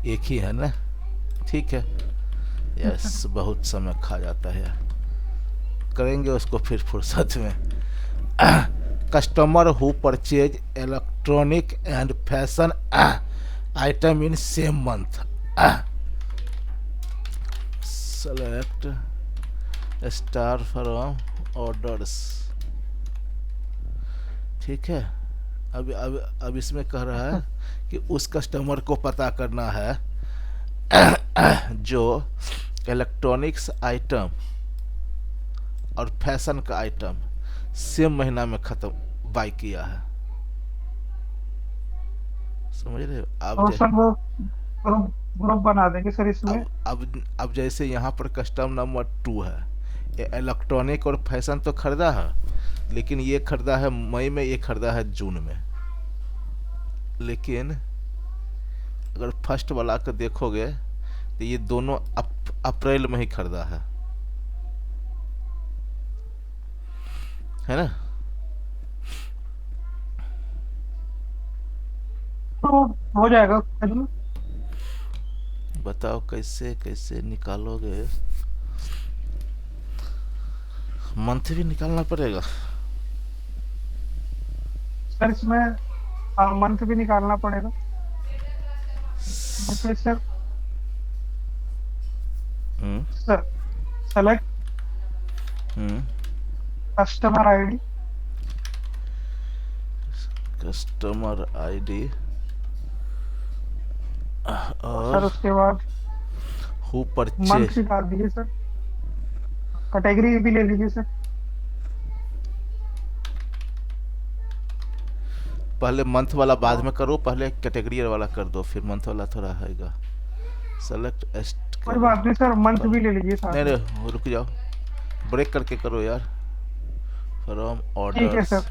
एक ही है ना? ठीक है। यस, बहुत समय खा जाता है यार, करेंगे उसको फिर फुर्सत में। Customer who purchase electronic and fashion item in same month. Select star from orders. ठीक है. अब इसमें कह रहा है कि उस कस्टमर को पता करना है जो इलेक्ट्रॉनिक्स आइटम और फैशन का आइटम सेम महीना में खत्म बाई किया है. समझ रहे हो. तो सर वो ग्रुप ग्रुप बना देंगे सर इसमें. अब जैसे यहाँ पर कस्टम नंबर 2 है. ये इलेक्ट्रॉनिक और फैशन तो खरीदा है, लेकिन ये खरीदा है मई में, ये खरीदा है जून में. लेकिन अगर फर्स्ट वाला को देखोगे तो ये दोनों अप्रैल में ही खरीदा है ना. तो हो जाएगा खत्म. बताओ कैसे कैसे निकालोगे. मंथ भी निकालना पड़ेगा. सर इसमें मंथ भी निकालना पड़ेगा. जैसे sir hmm. Sir select hmm. Customer ID. Customer ID sir और उसके बाद हु मंथ परचेज. भी डाल दीजिए सर. कैटेगरी भी ले लीजिए सर. पहले मंथ वाला बाद में करो, पहले कैटेगरी वाला कर दो, फिर मंथ वाला थोड़ा आएगा. सेलेक्ट एस्ट कोई करो. बात नहीं सर, मंथ भी ले लीजिए साथ नहीं में. नहीं रुक जाओ, ब्रेक करके करो यार. फ्रॉम ठीक है ऑर्डर्स. सर.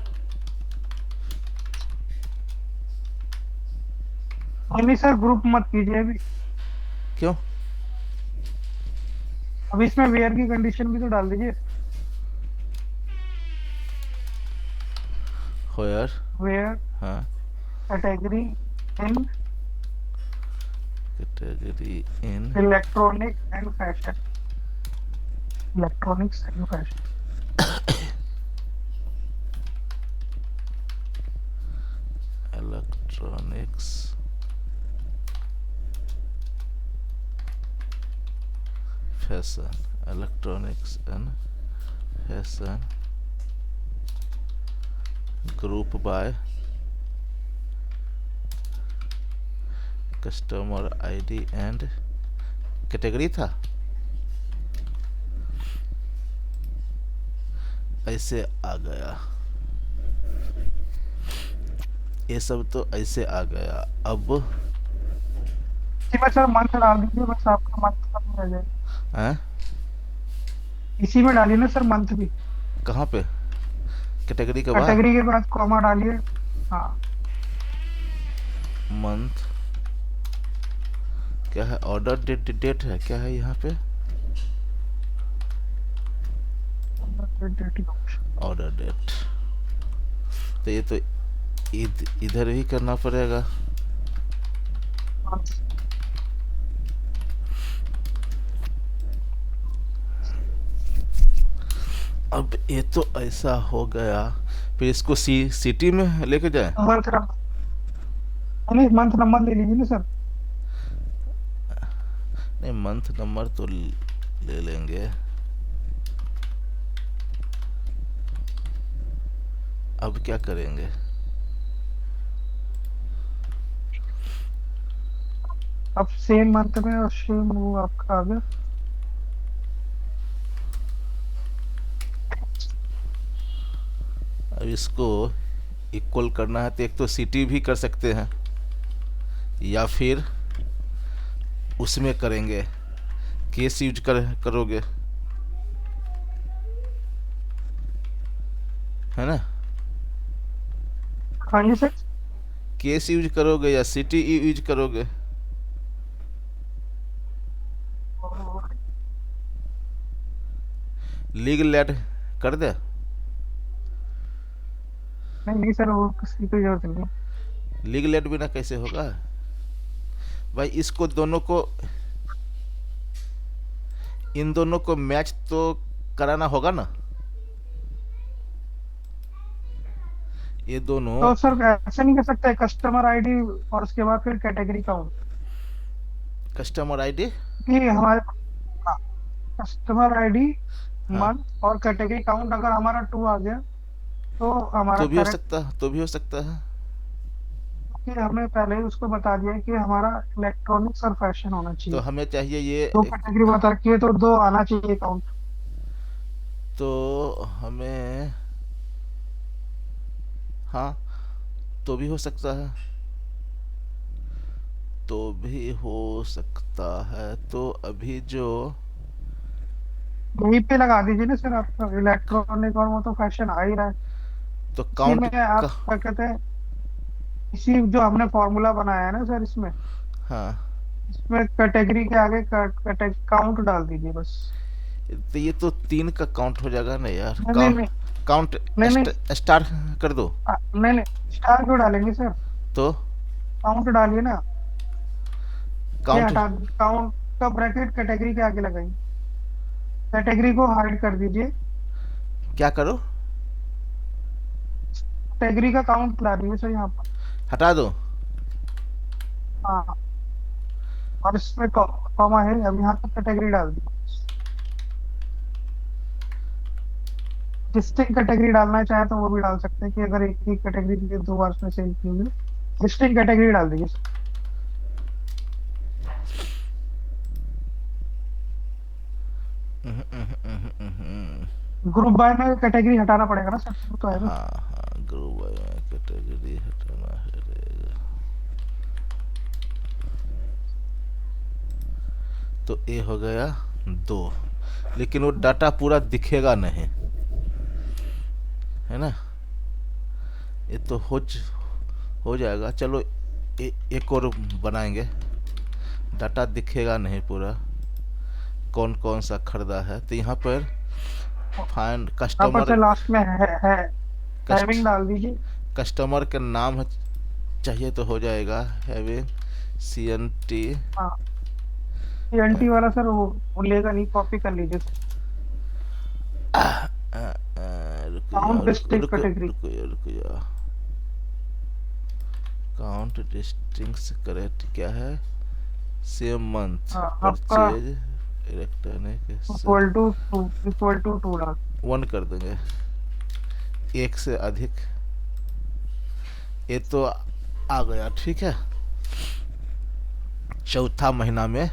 नहीं सर ग्रुप मत कीजिए अभी. क्यों. अब इसमें वेयर की कंडीशन भी तो डाल दीजिए. हो यार. वेयर हाँ. Category in category in electronic and fashion. Electronics and fashion. Electronics fashion. Electronics and fashion group by customer ID and category था. ऐसे आ गया. ये सब तो ऐसे आ गया. अब इसी में सर मंथ डाल दीजिए, बस आपका मंथ सब में आ जाएगा. हैं. इसी में डालिए ना सर मंथ भी. कहाँ पे. कैटेगरी के बाद कैटेगरी के बाद कॉमा डालिए. हाँ. मंथ क्या है. ऑर्डर डेट डेट है क्या है यहाँ पे. Order date. तो ये तो इधर ही करना पड़ेगा. अब ये तो ऐसा हो गया. फिर इसको सिटी में लेके जाए. Month number. नहीं मंथ नंबर ले लीजिए ना सर. नहीं मंथ नंबर तो ले लेंगे. अब क्या करेंगे. अब सेम मंथ में और सेम वो आपका आ गया. अब इसको इक्वल करना है तो एक तो सिटी भी कर सकते हैं, या फिर उसमें करेंगे, केस यूज करोगे, है ना. हाँ जी सर. केस यूज करोगे या सिटी यूज करोगे. लीगल एड कर दे. नहीं नहीं सर, वो किसी की जरूरत नहीं. लीगल एड बिना कैसे होगा भाई. इसको दोनों को, इन दोनों को मैच तो कराना होगा ना. ये दोनों। तो सर ऐसे नहीं कर सकते कस्टमर आईडी और उसके बाद फिर कैटेगरी काउंट? Customer ID. कि हमारे कस्टमर आईडी, हाँ, मंथ और कैटेगरी काउंट अगर हमारा 2 आ गया तो हमारा करेक्ट। तो भी हो सकता है। कि हमने पहले ही उसको बता दिया कि हमारा इलेक्ट्रॉनिक्स और फैशन होना तो चाहिए, हमें चाहिए ये 2 कैटेगरी बता रखी है तो 2 आना चाहिए काउंट। तो हमें, हाँ, तो भी हो सकता है, तो भी हो सकता है। तो अभी जो यहीं पे लगा दीजिए ना सर, आपका इलेक्ट्रॉनिक और वो तो फैशन आ ही रहा है। तो इसी काउंट में आप का, क्या कहते हैं, इसी जो हमने फॉर्मूला बनाया है ना सर, इसमें हाँ, इसमें कैटेगरी के आगे काउंट डाल दीजिए बस। तो ये तो 3 का काउंट हो जाएगा ना यार। नहीं नहीं नहीं। काउंट नहीं नहीं। स्टार कर दो। नहीं नहीं, स्टार क्यों डालेंगे सर? तो काउंट डालिए ना। ये काउंट हटा, काउंट का ब्रैकेट कैटेगरी के आगे लगाइए। कैटेगरी को हाइड कर दीजिए। क्या करो? कैटेगरी का काउंट डालिए सर यहाँ पर। हटा दो। हाँ, और इसमें कॉमा है, अब यहाँ तक कैटेगरी डाल दी। डिस्टिंक्ट कैटेगरी डालना चाहे तो वो भी डाल सकते हैं कि अगर एक ही कैटेगरी की 2 बार उसमें सेल की होगी, डिस्टिंक्ट कैटेगरी डाल दीजिए। ग्रुप बाय में कैटेगरी हटाना पड़ेगा ना सर, वो तो है ना। हाँ हाँ, ग्रुप बाय में कैटेगरी हटाना है रहेगा। तो ये हो गया 2, लेकिन वो डाटा पूरा दिखेगा नहीं, है ना। ये तो हो जाएगा। चलो एक और बनाएंगे, डाटा दिखेगा नहीं पूरा, कौन कौन सा खरीदा है। तो यहाँ पर फाइंड यहाँ पर कस्टमर, से लास्ट में है कस्ट हैविंग डाल दीजिए। कस्टमर का नाम चाहिए तो हो जाएगा, हैविंग CNT। हाँ, एनटी वाला सर वो लेगा नहीं, कॉपी कर लीजिए। रुको काउंट यार, डिस्ट्रिक्ट कैटेगरी। रुको यार। काउंट डिस्टिंक्स करेक्ट क्या है? सेम मंथ हाँ आपका परचेज इलेक्ट्रॉनिक इक्वल टू 2 डाल। 1 कर देंगे, एक से अधिक। ये तो आ गया, ठीक है। चौथा महीना में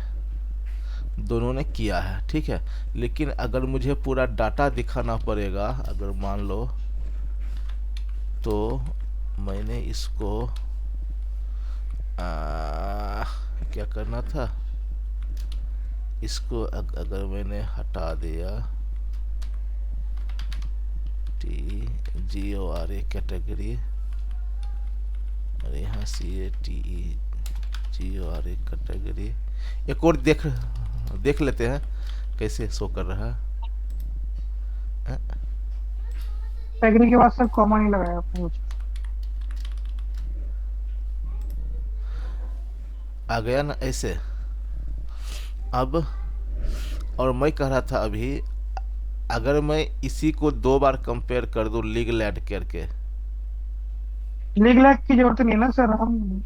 दोनों ने किया है, ठीक है। लेकिन अगर मुझे पूरा डाटा दिखाना पड़ेगा, अगर मान लो, तो मैंने इसको क्या करना था, इसको अगर मैंने हटा दिया, TGORA कैटेगरी, और यहाँ CATEGORA कैटेगरी। एक और देख लेते हैं कैसे शो कर रहा है। कैटेगरी के बाद सर कॉमा नहीं लगाया आपने कुछ? आ गया ना ऐसे। अब, और मैं कह रहा था अभी, अगर मैं इसी को 2 बार कंपेयर कर दूं लीगल ऐड करके। लीग लैग की जरूरत नहीं है ना सर, हम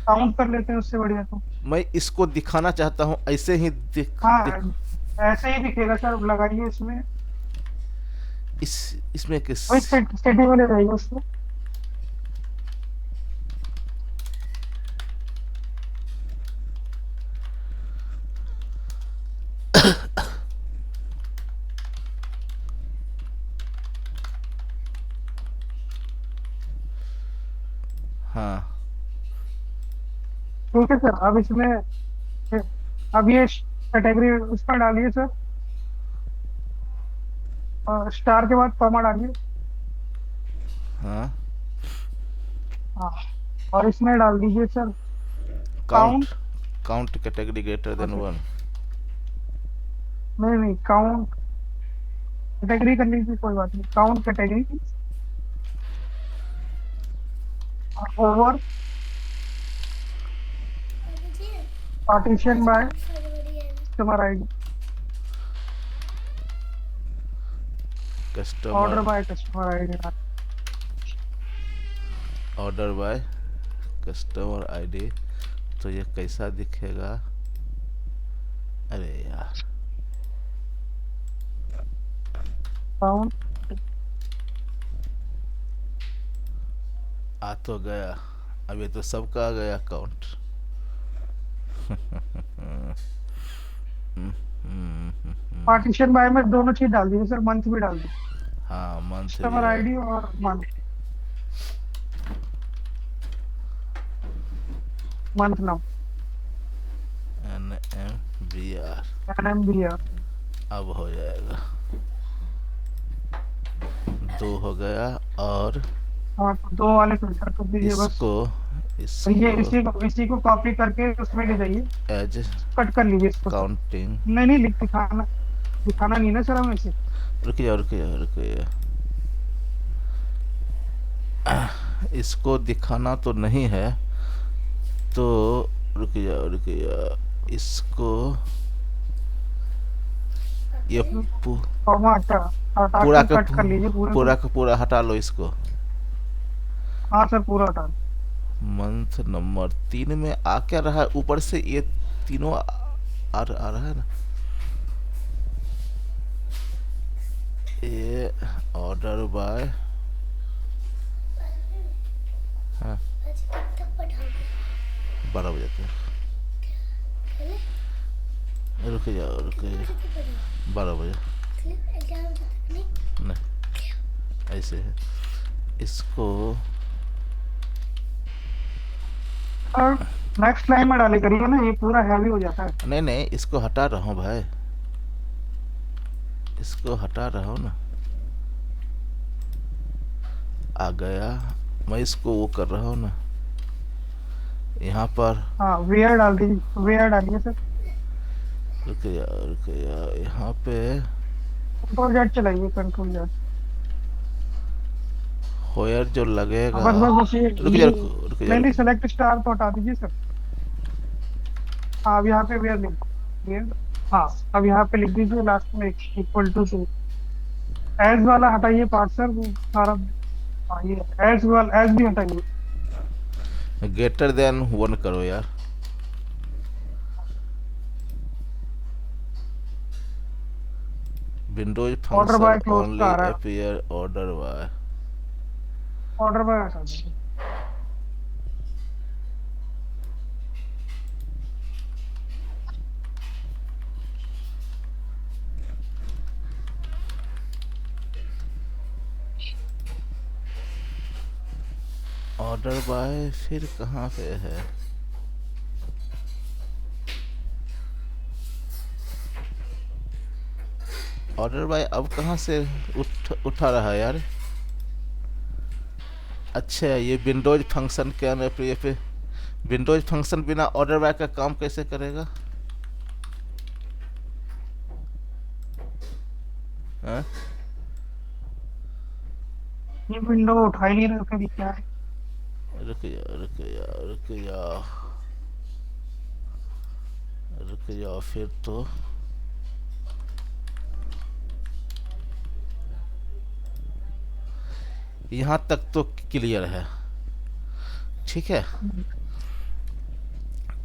काउंट कर लेते हैं उससे बढ़िया तो। मैं इसको दिखाना चाहता हूं ऐसे ही दिख हाँ, ऐसे ही दिखेगा सर, लगाइए इसमें। इसमें किस। वही सेटिंग वाले रहेगा उसमें। हाँ, ठीक है सर, अब इसमें अब ये कैटेगरी उसका डालिए सर, और स्टार के बाद कॉमा डालिए। हाँ। हाँ, और इसमें डाल दीजिए sir count count. Count category greater than 1। नहीं नहीं, काउंट कैटेगरी कर लीजिए, कोई बात नहीं, count category over partition by customer ID, order customer, bye customer ID. Order by customer ID, तो ये कैसा दिखेगा? अरे यार, अकाउंट। आ तो गया। अब ये तो सबका आ गया अकाउंट। पार्टीशन बाय में दोनों चीज डाल दीजिए सर, मंथ भी डाल दीजिए, हाँ, मंथ भी कस्टमर है। आईडी और month, month now, NMBR। NMBR। अब हो जाएगा, 2 हो गया। और हाँ तो दो वाले फिल्टर कर दीजिए बस। इसको और ये इसको इसी को कॉपी करके उसमें ले जाइए, एज कट कर लीजिए इसको सर। काउंटिंग। नहीं नहीं, लिख दिखाना, दिखाना नहीं ना सर हमें इसे। रुकिए रुकिए रुकिए, इसको दिखाना तो नहीं है, तो रुकिए रुकिए, इसको ये कॉमा हटा, हटा पूरा के का कट कर लीजिए पूरे को। पूरा का पूरा हटा लो इसको। हाँ सर पूरा हटा दो। मंथ नंबर 3 में आ क्या रहा है ऊपर से? ये तीनों आ रहा है ना। ये ऑर्डर बाय, हाँ, 12 बजे तक। रुक जाओ रुक जाओ, 12 बजे नहीं, ऐसे है इसको। और नेक्स्ट लाइन में डाले करिए ना, ये पूरा हैवी हो जाता है। नहीं नहीं, इसको हटा रहा हूँ भाई, इसको हटा रहा हूँ ना। आ गया, मैं इसको वो कर रहा हूँ ना यहाँ पर। हाँ वेयर डाल दीजिए, वेयर डालिए सर। रुक जा यहाँ पे। कंट्रोल जेड चलाइए, कंट्रोल जेड। होयर जो हाँ लगेगा। बस बस बस ये रुक जा रुक जा नहीं नहीं, रुक। सेलेक्ट स्टार तो हटा दीजिए सर। हाँ अब यहाँ पे वेयर लिख, वेयर। हाँ अब यहाँ पे लिख दीजिए लास्ट में इक्वल टू एज वाला हटाइए पार्ट सर, वो सारा। हाँ ये एज वाला, एज भी हटाइए। ग्रेटर देन 1 करो यार। Windows order function by close का ओनली आ रहा है, appear order by. Order by हटा दीजिए। ऑर्डर बाय फिर कहाँ पे है? ऑर्डर बाय अब कहाँ से उठा रहा है यार? अच्छा, ये विंडोज फंक्शन के अंदर ये पे विंडोज फंक्शन बिना ऑर्डर बाय का काम कैसे करेगा? हाँ? ये विंडो उठा ही नहीं रहा, फिर क्या है। रुक जाओ फिर तो। यहाँ तक तो क्लियर है, ठीक है,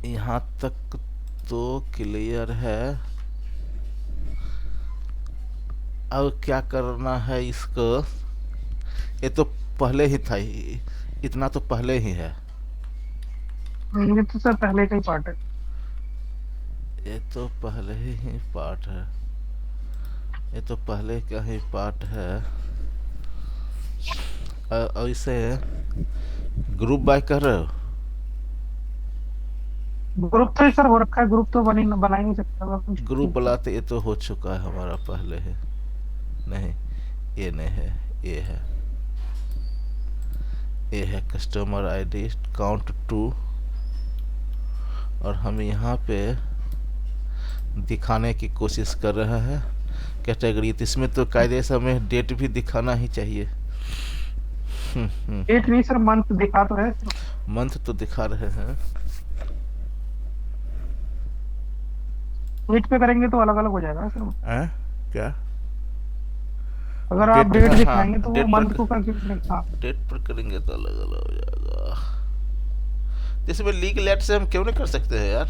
यहाँ तक तो क्लियर है। अब क्या करना है इसको? ये तो पहले ही था, इतना तो पहले ही है। ये तो सर पहले का ही पार्ट है। ये तो पहले ही पार्ट है, ये तो पहले का ही पार्ट है। ऐसे ग्रुप बाय कर रहे हो? ग्रुप तो सर हो रखा है, ग्रुप तो बना ही नहीं सकता कुछ। ग्रुप बुलाते, ये तो हो चुका है हमारा पहले है। नहीं, ये नहीं है, ये है, ये है कस्टमर आईडी काउंट टू। और हम यहाँ पे दिखाने की कोशिश कर रहे हैं कैटेगरी, तो इसमें तो कायदे से हमें डेट भी दिखाना ही चाहिए। डेट नहीं सर, मंथ दिखा तो है। मंथ तो दिखा रहे हैं। डेट पे करेंगे तो अलग अलग हो जाएगा सर। क्या? अगर आप डेट, डेट हाँ दिखाएंगे तो वो डेट मंथ पर, को कैलकुलेट नहीं। हाँ, डेट पर करेंगे तो अलग अलग हो जाएगा। जैसे में लीग लेट से हम क्यों नहीं कर सकते हैं यार?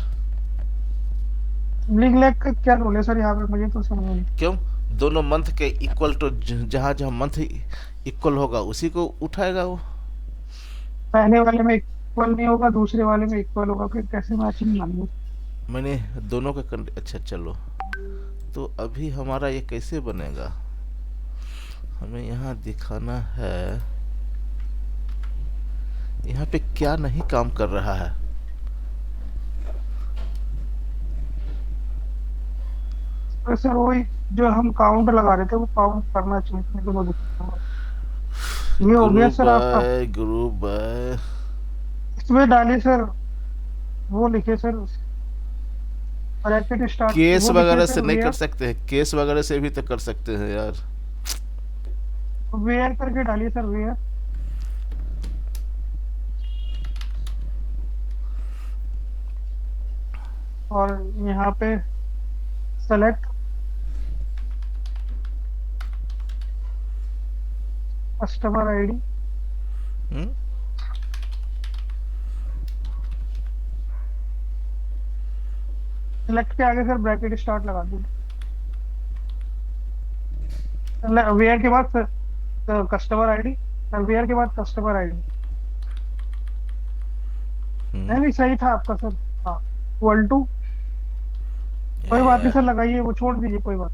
लीग लैग का क्या रूल है सर यहाँ पे, मुझे तो समझ नहीं। क्यों? दोनों मंथ के इक्वल टू, जहाँ जहाँ मंथ इक्वल होगा उसी को उठाएगा वो। पहले वाले में इक्वल नहीं होगा, दूसरे वाले में इक्वल होगा, फिर कैसे मैचिंग मानेंगे? मैंने दोनों का अच्छा चलो, तो अभी हमारा ये कैसे बनेगा? हमें यहाँ दिखाना है, यहाँ पे क्या नहीं काम कर रहा है? तो सर वही जो हम काउंट लगा रहे थे वो काउंट करना चाहिए था, तो वो दिखा- ये हो गया ग्रुप सर आपका। Bye group by. इसमें डालिए सर, वो लिखिए सर, ब्रैकेट स्टार्ट केस वो लिखिए वगैरह से सर, नहीं कर वेयर। सकते हैं? केस वगैरह से भी तो कर सकते हैं यार। वेयर करके डालिए सर, वेयर। और यहाँ पे सेलेक्ट कस्टमर आईडी। हम्म? सिलेक्ट के आगे सर ब्रैकेट स्टार्ट लगा दीजिए, वेयर के बाद कस्टमर आईडी। सर वेयर के बाद कस्टमर आईडी। हम्म? नहीं नहीं, सही था आपका सर। हाँ, इक्वल टू। कोई बात नहीं यार, सर, लगाइए, वो छोड़ दीजिए, कोई बात।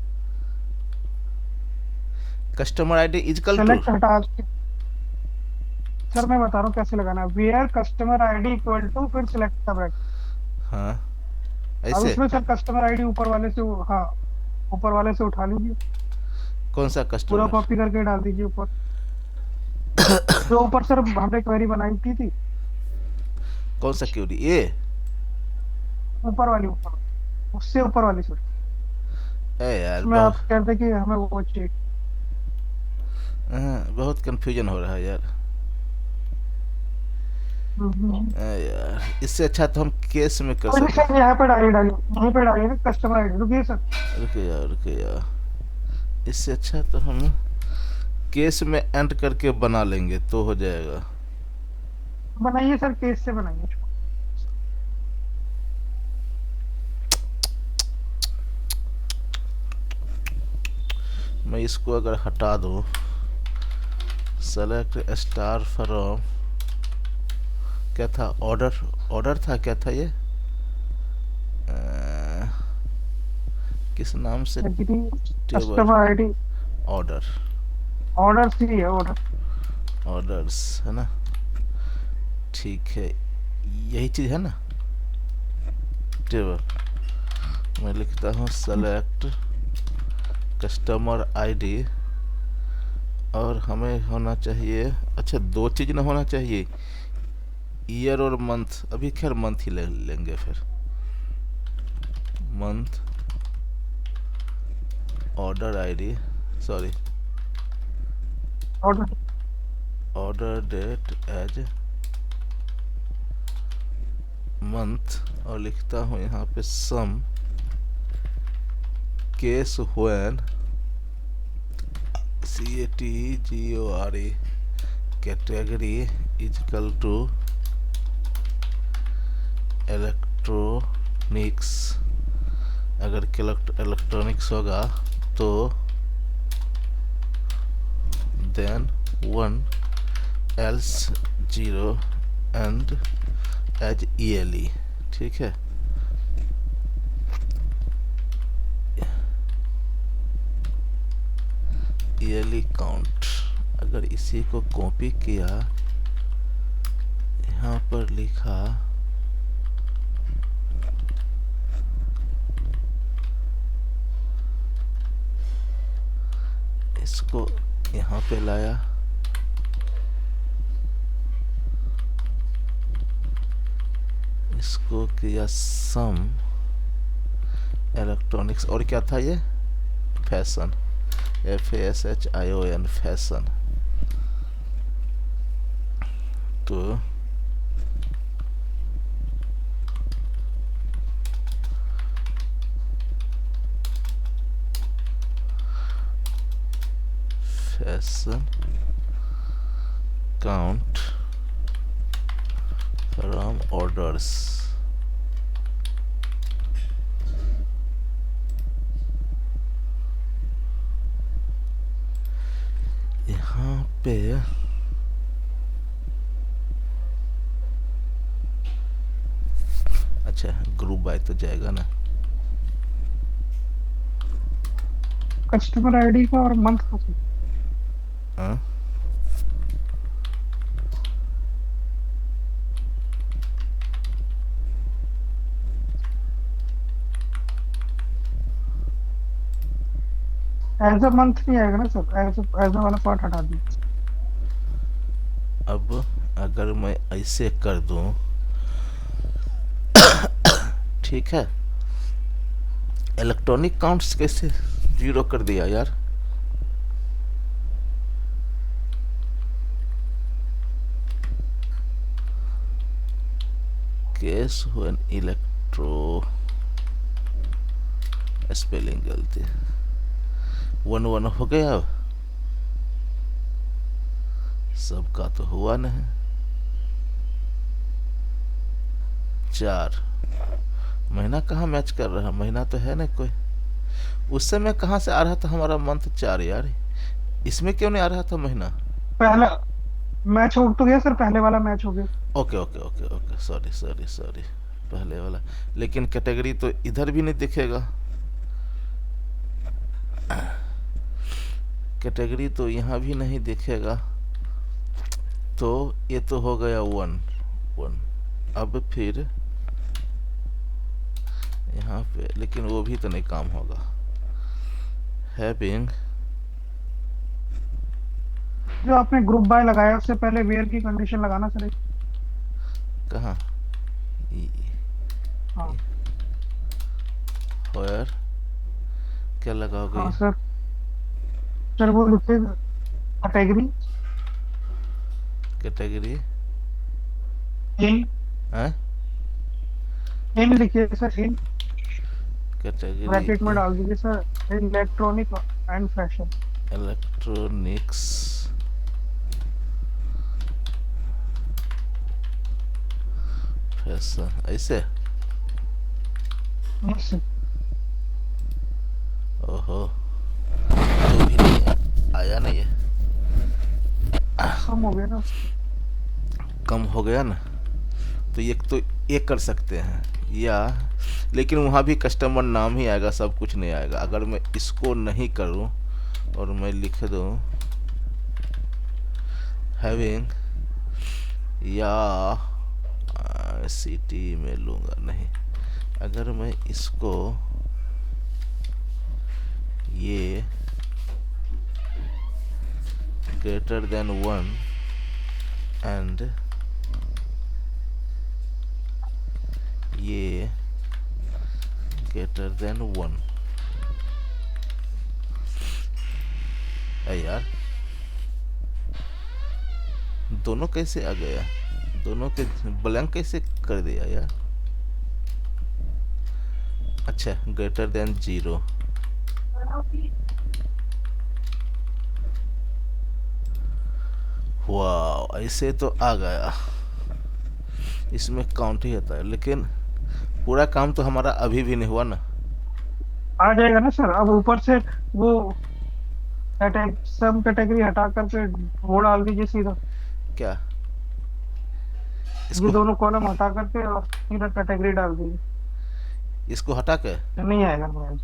Customer ID equal to. Select हटा के सर मैं बता रहा हूँ कैसे लगाना है, where customer ID equal to, फिर सिलेक्ट का ब्रैकेट। हाँ, अब ऐसे? इसमें सर कस्टमर आईडी ऊपर वाले से हाँ, ऊपर वाले से उठा लीजिए, कौन सा पूरा कस्टमर? कॉपी करके डाल दीजिए ऊपर। जो ऊपर सर हमने क्वेरी बनाई थी कौन सा क्यूरी ये? ऊपर वाली, ऊपर वाली, उससे ऊपर वाली सर। ए यार उसमें आप बहुत, कहते कि हमें वो चाहिए। बहुत कंफ्यूजन हो रहा है यार। यार इससे अच्छा तो हम केस में कर कोई नहीं सके। सर, यहाँ पे डालिए, डालिए यहीं पे डालिए ना कस्टमर आईडी, रुकिए सर। रुके यार, रुके यार, इससे अच्छा तो हम केस में एंड करके बना लेंगे तो हो जाएगा। बनाइए सर, केस से बनाइए। मैं इसको अगर हटा दूं, सेलेक्ट स्टार फ्रॉम, क्या था? ऑर्डर, ऑर्डर था, क्या था ये? अ, किस नाम से? Table, customer ID, order, order सी है, ऑर्डर। ऑर्डर्स है ना? ठीक है, यही चीज़ है ना? टेबल, मैं लिखता हूँ सेलेक्ट कस्टमर आईडी, और हमें होना चाहिए, अच्छा दो चीज़ ना होना चाहिए, ईयर और मंथ। अभी खैर मंथ ही लेंगे फिर। Month, order ID, sorry, order. Order date as month, और लिखता हूँ यहाँ पे sum case when, CATGORE, category equal to electronics. अगर इलेक्ट्रॉनिक्स होगा तो then 1, else 0, end as ELE। ठीक है, ELE काउंट। अगर इसी को कॉपी किया, यहाँ पर लिखा, इसको यहाँ पे लाया, इसको किया सम इलेक्ट्रॉनिक्स, और क्या था ये? Fashion, FASHION, fashion. तो person count from orders. यहाँ पे अच्छा ग्रुप बाय तो जाएगा ना, कस्टमर आईडी का और मंथ का sir। हाँ एज अ मंथ नहीं आएगा ना सर, एज अ वाला पार्ट हटा दीजिए। अब अगर मैं ऐसे कर दूं, ठीक है, इलेक्ट्रॉनिक काउंट्स कैसे जीरो कर दिया यार? केस व्हेन इलेक्ट्रो स्पेलिंग गलती, 1 1 हो गया, अब सबका तो हुआ नहीं। 4 महीना कहाँ मैच कर रहा, महीना तो है ना कोई। उस समय कहाँ से आ रहा था हमारा मंथ 4 यार, इसमें क्यों नहीं आ रहा था महीना? पहला मैच हो तो गया सर, पहले वाला मैच हो गया। Okay okay okay okay, sorry sorry sorry, पहले वाला। लेकिन कैटेगरी तो इधर भी नहीं दिखेगा, कैटेगरी तो यहाँ भी नहीं दिखेगा, तो ये तो हो गया 1 1। अब फिर यहाँ पे, लेकिन वो भी तो नहीं काम होगा। हैविंग, जो आपने ग्रुप बाय लगाया उससे पहले वेयर की कंडीशन लगाना सर। कहाँ, हाँ होयर क्या लगाओगे? हाँ सर। सर वो लिखिए कैटेगरी कैटेगरी इन, है, इन लिखिए सर, इन कैटेगरी ब्रैकेट में डाल दीजिए sir, electronic and fashion. Electronics fashion, ऐसे। Yes sir. ओहो, तो भी नहीं आया ना ये, कम हो गया ना। कम हो गया ना। तो ये कर सकते हैं, या लेकिन वहाँ भी कस्टमर नाम ही आएगा, सब कुछ नहीं आएगा। अगर मैं इसको नहीं करूँ और मैं लिख दूँ हैविंग, या सिटी में लूँगा नहीं, अगर मैं इसको ये ग्रेटर देन 1 एंड ये ग्रेटर देन 1, यार दोनों कैसे आ गया, दोनों के ब्लैंक कैसे कर दिया यार? अच्छा, ग्रेटर देन 0, वाह ऐसे तो आ गया, इसमें काउंट ही होता है। लेकिन पूरा काम तो हमारा अभी भी नहीं हुआ ना। आ जाएगा ना सर, अब ऊपर से वो सब कैटेगरी हटा करके वो डाल दीजिए सीधा, क्या ये इसको, दोनों कॉलम हटा करके और सीधा कैटेगरी डाल दीजिए। इसको हटा के? तो नहीं आएगा, नहीं आएगा,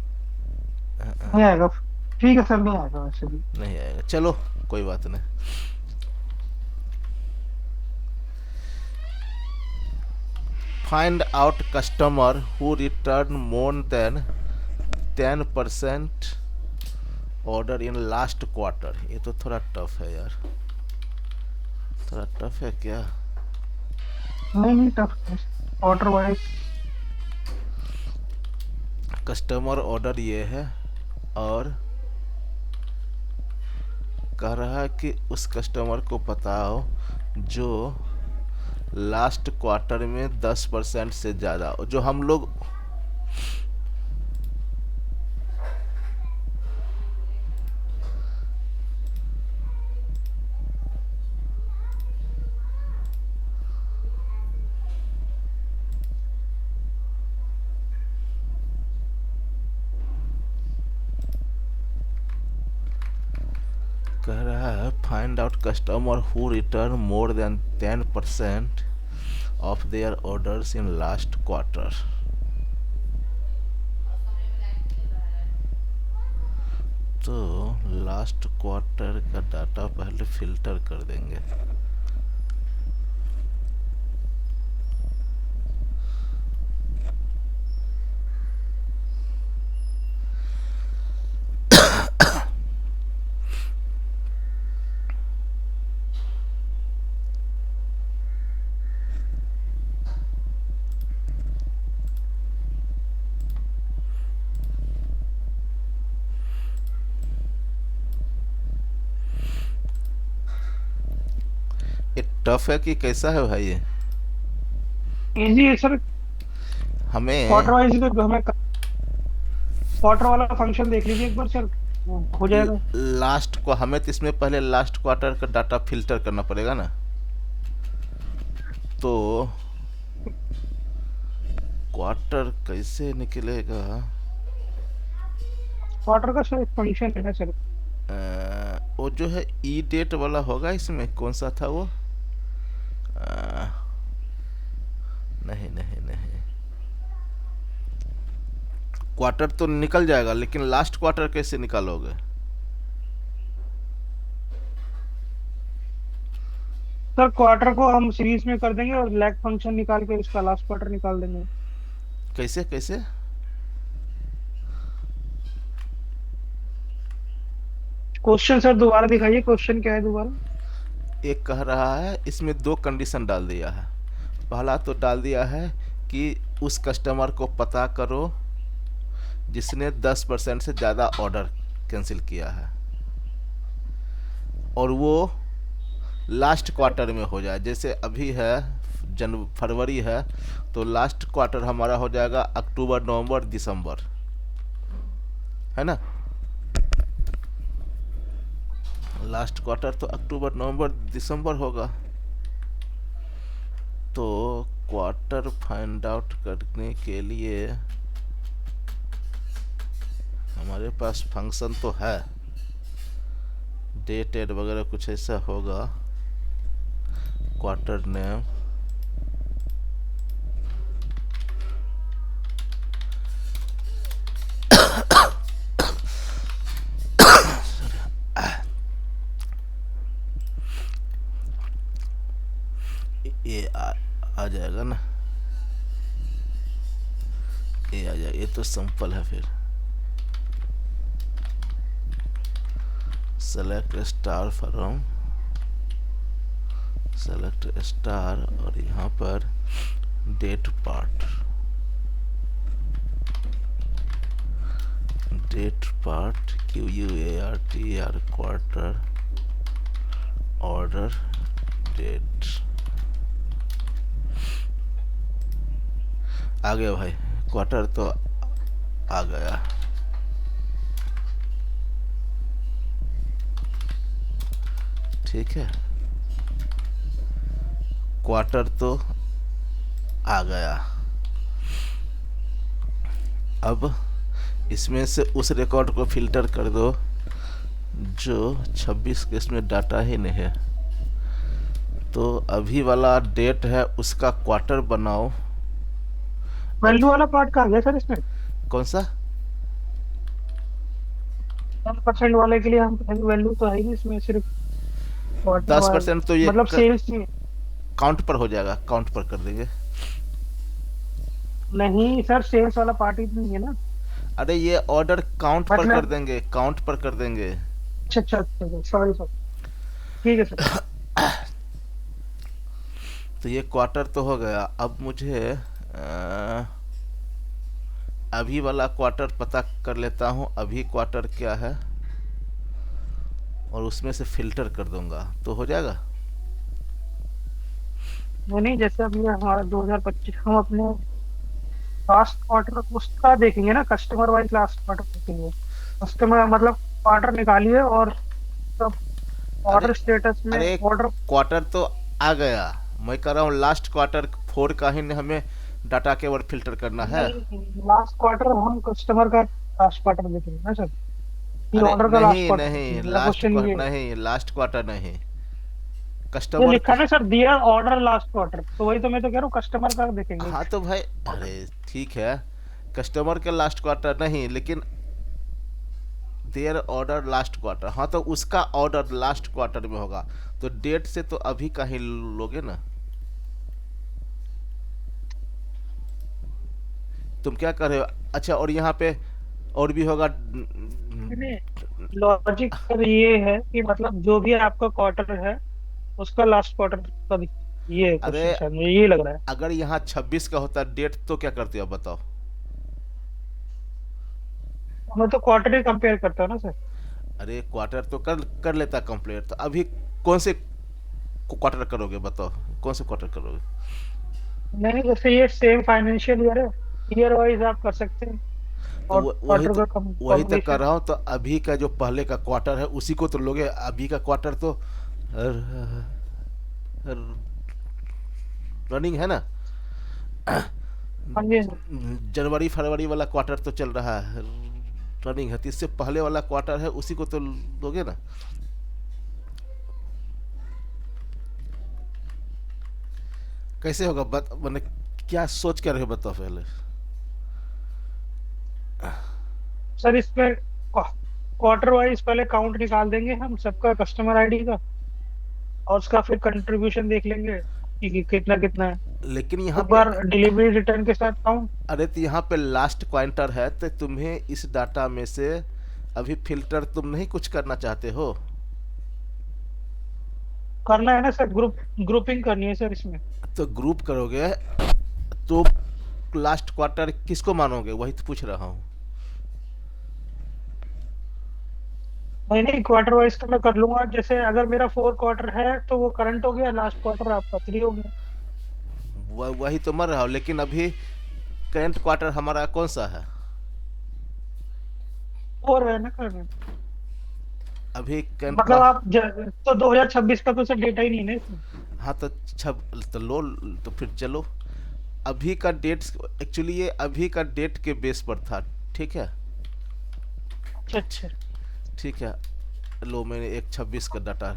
नहीं आएगा। ठीक है सर, नहीं आएगा वैसे भी। नहीं आएगा, चलो कोई बात नहीं। Find out customer who return more than 10% order in last quarter. ये तो थोड़ा टफ है यार, थोड़ा टफ है क्या? नहीं नहीं, tough order wise. Customer order ये है, और कह रहा है कि उस कस्टमर को बताओ जो लास्ट क्वार्टर में 10% से ज़्यादा, जो हम लोग कह रहा है find out customer who return more than 10% of their orders in last quarter. तो लास्ट क्वार्टर का डाटा पहले फिल्टर कर देंगे। ये टफ है कि कैसा है भाई ये? इजी है सर। क्वार्टर हमें वाइज तो हमें क्वार्टर वाला फंक्शन देख लीजिए एक बार सर, वो हो जाएगा। लास्ट को हमें तो इसमें पहले लास्ट क्वार्टर का डाटा फिल्टर करना पड़ेगा ना। तो क्वार्टर कैसे निकलेगा? क्वार्टर का सर एक फंक्शन है ना सर। वो जो है ई डेट वाला होगा इसमें, कौन सा था वो? नहीं नहीं नहीं, क्वार्टर तो निकल जाएगा लेकिन लास्ट क्वार्टर कैसे निकालोगे? सर क्वार्टर को हम सीरीज में कर देंगे और लैग फंक्शन निकाल के इसका लास्ट क्वार्टर निकाल देंगे। कैसे कैसे? क्वेश्चन सर दोबारा दिखाइए, क्वेश्चन क्या है दोबारा। एक कह रहा है इसमें दो कंडीशन डाल दिया है। पहला तो डाल दिया है कि उस कस्टमर को पता करो जिसने 10% से ज़्यादा ऑर्डर कैंसिल किया है, और वो लास्ट क्वार्टर में हो जाए। जैसे अभी है फरवरी है, तो लास्ट क्वार्टर हमारा हो जाएगा अक्टूबर नवंबर दिसंबर, है ना। लास्ट क्वार्टर तो अक्टूबर नवंबर दिसंबर होगा। तो क्वार्टर फाइंड आउट करने के लिए हमारे पास फंक्शन तो है, डेट एड वगैरह कुछ ऐसा होगा। क्वार्टर नेम, ये आ जाएगा ना, ये आ जाएगा। ये तो सिंपल है। फिर select star from, select star, और यहाँ पर date part, date part QUARTR, quarter order date. आ गया भाई, क्वार्टर तो आ गया। ठीक है, क्वार्टर तो आ गया। अब इसमें से उस रिकॉर्ड को फिल्टर कर दो जो 26 के इसमें डाटा ही नहीं है। तो अभी वाला डेट है उसका क्वार्टर बनाओ। वैल्यू वाला पार्ट कहाँ गया सर इसमें। कौन सा? 10% वाले के लिए हम वैल्यू तो है ही नहीं इसमें, सिर्फ क्वार्टर 10% तो ये मतलब सेल्स में। काउंट पर हो जाएगा, काउंट पर कर देंगे। नहीं सर, सेल्स वाला पार्ट ही तो नहीं है ना। अरे ये ऑर्डर काउंट पर कर मतलब देंगे, काउंट पर कर देंगे। अच्छा अच्छा अच्छा, सॉरी सर। ठीक है सर। तो ये क्वार्टर तो हो गया। अब मुझे अभी वाला क्वार्टर पता कर लेता हूँ, अभी क्वार्टर क्या है, और उसमें से फिल्टर कर दूंगा तो हो जाएगा। नहीं नहीं, जैसे अभी हमारा 2025 हम अपने लास्ट क्वार्टर उसका देखेंगे ना, कस्टमर वाइज लास्ट क्वार्टर देखेंगे। कस्टमर मतलब क्वार्टर निकालिए और सब अरे ऑर्डर स्टेटस में अरे ऑर्डर। क्वार्टर तो आ गया, मैं कह रहा हूँ लास्ट क्वार्टर 4 का ही हमें डाटा केवल फिल्टर करना है। नहीं, लास्ट क्वार्टर हम कस्टमर का लास्ट क्वार्टर देखेंगे ना सर। ये अरे ऑर्डर का लास्ट नहीं क्वार्टर, नहीं, मेरा क्वेश्चन ये है। नहीं, लास्ट क्वार्टर नहीं, ये कस्टमर। लिखा है ना सर, दिया ऑर्डर लास्ट क्वार्टर, तो वही तो मैं तो कह रहा हूँ, कस्टमर का देखेंगे। हाँ तो भाई, अरे ठीक है, कस्टमर के लास्ट क्वार्टर नहीं, लेकिन देयर ऑर्डर लास्ट क्वार्टर, हाँ तो उसका ऑर्डर लास्ट क्वार्टर में होगा, तो डेट से तो अभी का ही लोगे ना। तुम क्या कर रहे हो? अच्छा, और यहाँ पे और भी होगा। नहीं, लॉजिक सर ये है कि मतलब जो भी आपका क्वार्टर है उसका लास्ट क्वार्टर का ये अरे, क्वेश्चन शायद मुझे ये लग रहा है। अगर यहाँ 26 का होता डेट तो क्या करते हो बताओ? मैं तो क्वार्टर ही कंपेयर करता हूँ ना सर। अरे क्वार्टर तो कर कर लेता कंप्लीट, तो अभी कौन से क्वार्टर करोगे बताओ? कौन से क्वार्टर करोगे? नहीं, जैसे ये सेम फाइनेंशियल ईयर है, ईयर वाइज आप कर सकते हैं, तो और क्वार्टर का वही तो कर कॉम्बिनेशन। रहा हूँ, तो अभी का जो पहले का क्वार्टर है उसी को तो लोगे, अभी का क्वार्टर तो रनिंग है ना। हाँ जी। जनवरी फरवरी वाला क्वार्टर तो चल रहा है, रनिंग है, तो इससे पहले वाला क्वार्टर है उसी को तो लोगे ना। कैसे होगा मैंने क्या सोच कर रहे हो बताओ पहले। सर इसमें क्वार्टर वाइज पहले काउंट निकाल देंगे हम सबका, कस्टमर आईडी का, और उसका फिर कंट्रीब्यूशन देख लेंगे कि कितना कितना है। लेकिन यहाँ एक पे, बार डिलीवरी रिटर्न के साथ काउंट अरे तो यहाँ पे लास्ट क्वार्टर है, तो तुम्हें इस डाटा में से अभी फिल्टर तुम नहीं कुछ करना चाहते हो? करना है ना सर, ग्रुपिंग करनी है सर इसमें। तो ग्रुप करोगे तो लास्ट क्वार्टर किसको मानोगे, वही तो पूछ रहा हूँ। नहीं नहीं, क्वार्टर वाइज तो मैं कर लूंगा, जैसे अगर मेरा 4 क्वार्टर है तो वो करंट हो गया, लास्ट क्वार्टर आपका 3 हो गया। वही तो मर रहा हूँ, लेकिन अभी करंट क्वार्टर हमारा कौन सा है? और है ना कर, अभी करंट मतलब आप तो 2026 का तो सर डेटा ही नहीं है ना इसमें। हाँ तो छब तो लो, तो फिर चलो, अभी का डेट, एक्चुअली ये अभी का डेट के बेस पर था, ठीक है। अच्छा अच्छा। ठीक है, लो मैंने एक 26 का डाटा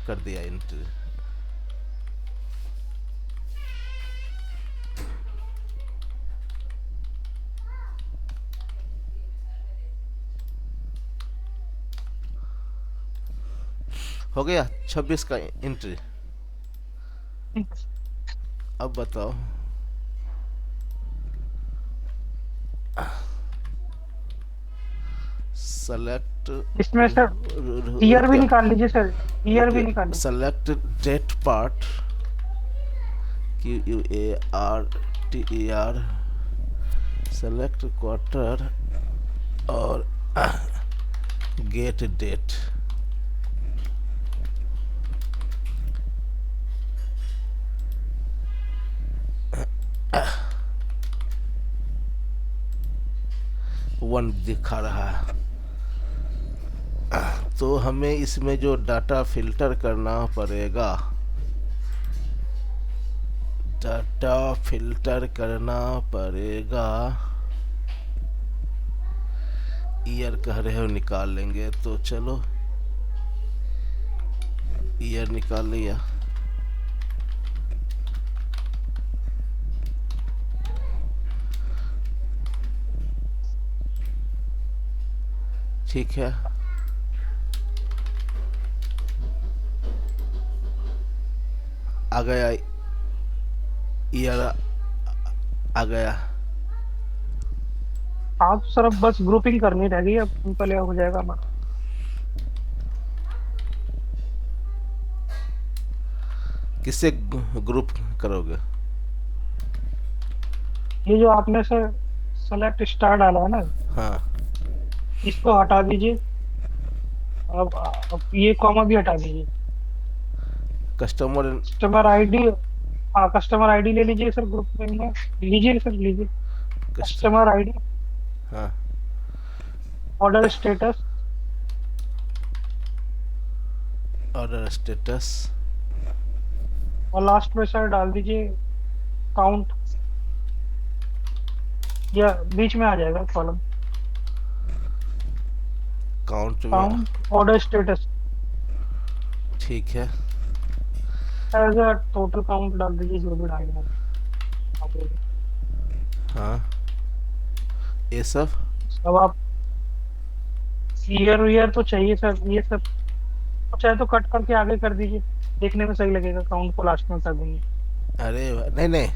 कर दिया एंट्री। हो गया 26 का एंट्री। अब बताओ, सेलेक्ट, इसमें सर ईयर भी रुक निकाल लीजिए सर, ईयर भी रुकिए, निकाल लीजिए। Select date part, QUARTER, select quarter और गेट डेट। वन दिखा रहा है, तो हमें इसमें जो डाटा फिल्टर करना पड़ेगा, डाटा फिल्टर करना पड़ेगा। ईयर कह रहे हो निकाल लेंगे, तो चलो ईयर निकाल लिया। ठीक है, आ गया ईयर, आ गया। आप सर अब बस ग्रुपिंग करनी रह गई, अब सिंपल हो जाएगा हमारा। किससे ग्रुप करोगे? ये जो आपने सर सेलेक्ट स्टार डाला है ना, हाँ, इसको हटा दीजिए। अब ये कॉमा भी हटा दीजिए। कस्टमर, कस्टमर आईडी, हाँ कस्टमर आईडी ले लीजिए सर, ग्रुप में लीजिए सर, लीजिए। कस्ट कस्टमर आईडी, हाँ, ऑर्डर स्टेटस, ऑर्डर स्टेटस, और लास्ट में सर डाल दीजिए काउंट, या बीच में आ जाएगा कॉलम। काउंट में। काउंट ऑर्डर स्टेटस ठीक है। एज अ टोटल काउंट डाल दीजिए जो भी डालना है आप बोलिए। हाँ, ये सब। अब आप ईयर ईयर तो चाहिए सर, ये सब चाहे तो कट करके आगे कर दीजिए, देखने में सही लगेगा, काउंट को लास्ट में कर देंगे। अरे नहीं नहीं,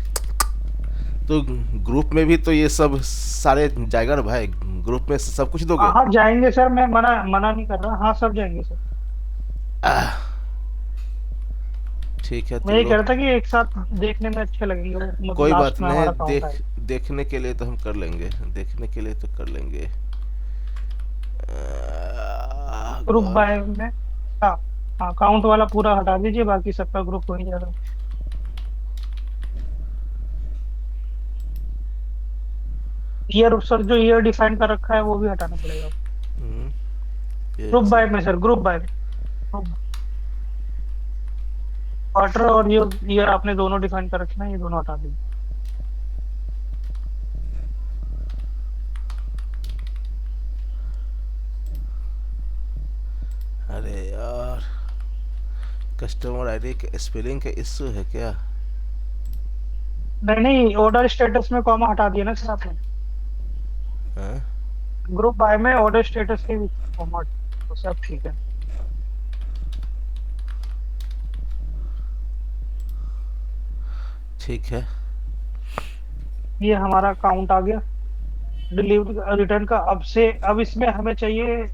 तो ग्रुप में भी तो ये सब सारे जाएगा ना भाई, ग्रुप में सब कुछ दोगे? हाँ जाएंगे सर, मैं मना मना नहीं कर रहा, हाँ सब जाएंगे सर। ठीक है, तो मैं ये कह लो। रहा था कि एक साथ देखने में अच्छे लगेंगे वो, मतलब कोई लास्ट बात में नहीं, हमारा काउंट देख आएगा। देखने के लिए तो हम कर लेंगे, देखने के लिए तो कर लेंगे। ग्रुप गौर। बाय में, हाँ हाँ काउंट वाला पूरा हटा दीजिए, बाकी सबका ग्रुप हो ही जाएगा। ईयर सर, जो ईयर डिफाइन कर रखा है वो भी हटाना पड़ेगा। हम्म, ये ग्रुप बाय सब। में सर, ग्रुप बाय में क्वार्टर और ईयर आपने दोनों डिफाइन कर रखना है, ये दोनों हटा दीजिए। अरे यार, कस्टमर आईडी के स्पेलिंग का इश्यू है क्या? नहीं नहीं, ऑर्डर स्टेटस में कॉमा हटा दिया ना सर आपने। हाँ? ग्रुप बाय में ऑर्डर स्टेटस के भी कॉमा, तो सब ठीक है। ठीक है। ये हमारा काउंट आ गया डिलीवरी रिटर्न का। अब से अब इसमें हमें चाहिए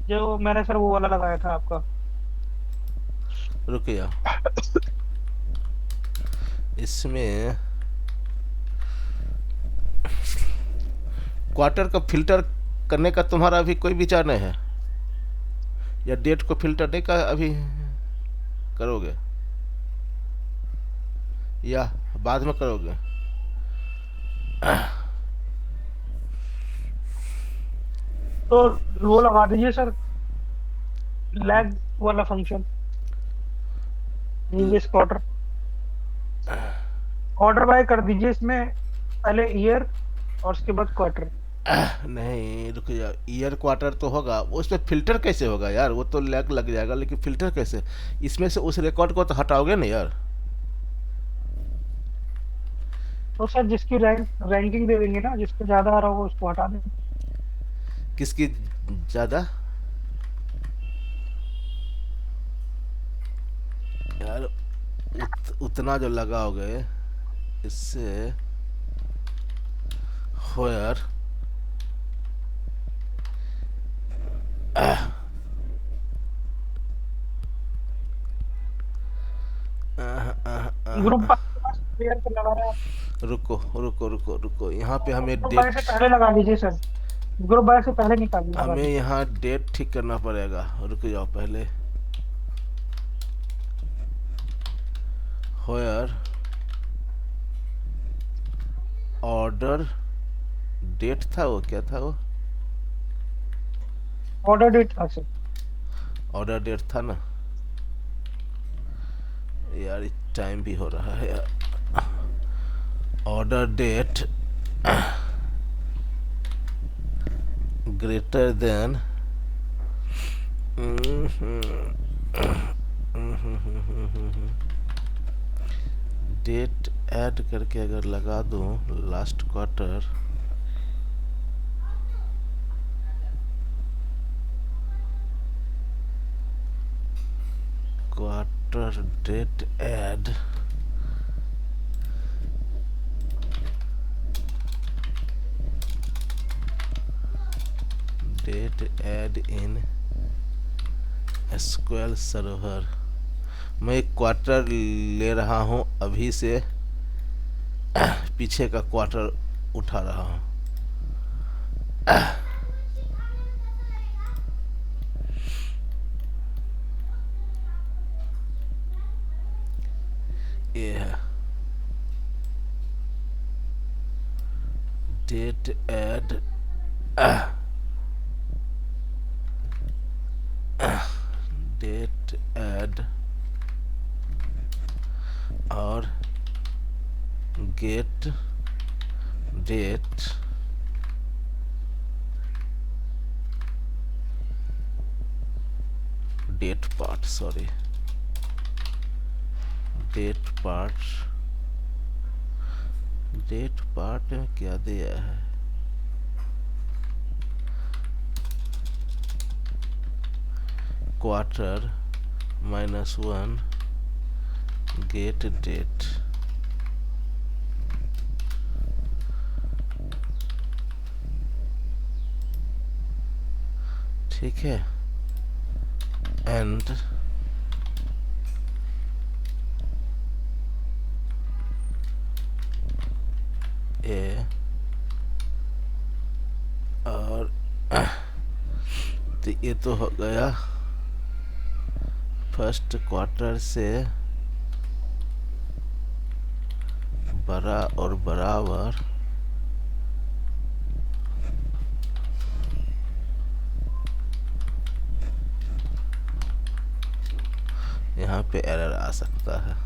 जो मैंने सर वो वाला लगाया था आपका। रुकिए, इसमें क्वार्टर का फिल्टर करने का तुम्हारा अभी कोई विचार नहीं है? या डेट को फिल्टर नहीं का अभी करोगे, या बाद में करोगे? तो वो लगा दीजिए सर, लैग वाला function, previous quarter order by कर दीजिए इसमें, पहले ईयर और उसके बाद क्वार्टर। नहीं रुक जा, ईयर क्वार्टर तो होगा, उसमें फिल्टर कैसे होगा यार? वो तो लैग लग जाएगा, लेकिन फिल्टर कैसे? इसमें से उस रिकॉर्ड को तो हटाओगे ना यार। तो सर जिसकी रैंकिंग दे देंगे ना, जिसको ज्यादा आ रहा होगा उसको हटा देंगे। किसकी ज़्यादा? यार उतना जो लगाओगे इससे हो यार। ग्रुप बाय के पास क्लियर कर लगा रहे हैं आप। रुको रुको रुको रुको, यहाँ पे हमें ग्रुप बाय से डेट, पहले लगा लीजिए सर, ग्रुप बाय से पहले निकाल लगा हमें दीजिए। यहाँ डेट ठीक करना पड़ेगा। रुक जाओ पहले। हो यार, ऑर्डर डेट था वो, क्या था वो? ऑर्डर डेट था सर। ऑर्डर डेट था ना यार, टाइम भी हो रहा है यार। Order date greater than, date add करके अगर लगा दूं last quarter, quarter date add, date add in SQL server. मैं एक क्वार्टर ले रहा हूं अभी से, पीछे का क्वार्टर उठा रहा हूं। ये है डेट ऐड, डेट ऐड और get date date part, sorry, date part, date part में क्या दिया है, क्वार्टर -1 गेट डेट। ठीक है, एंड ए और तो ये तो हो गया फर्स्ट क्वार्टर से बड़ा और बराबर यहाँ पे एरर आ सकता है।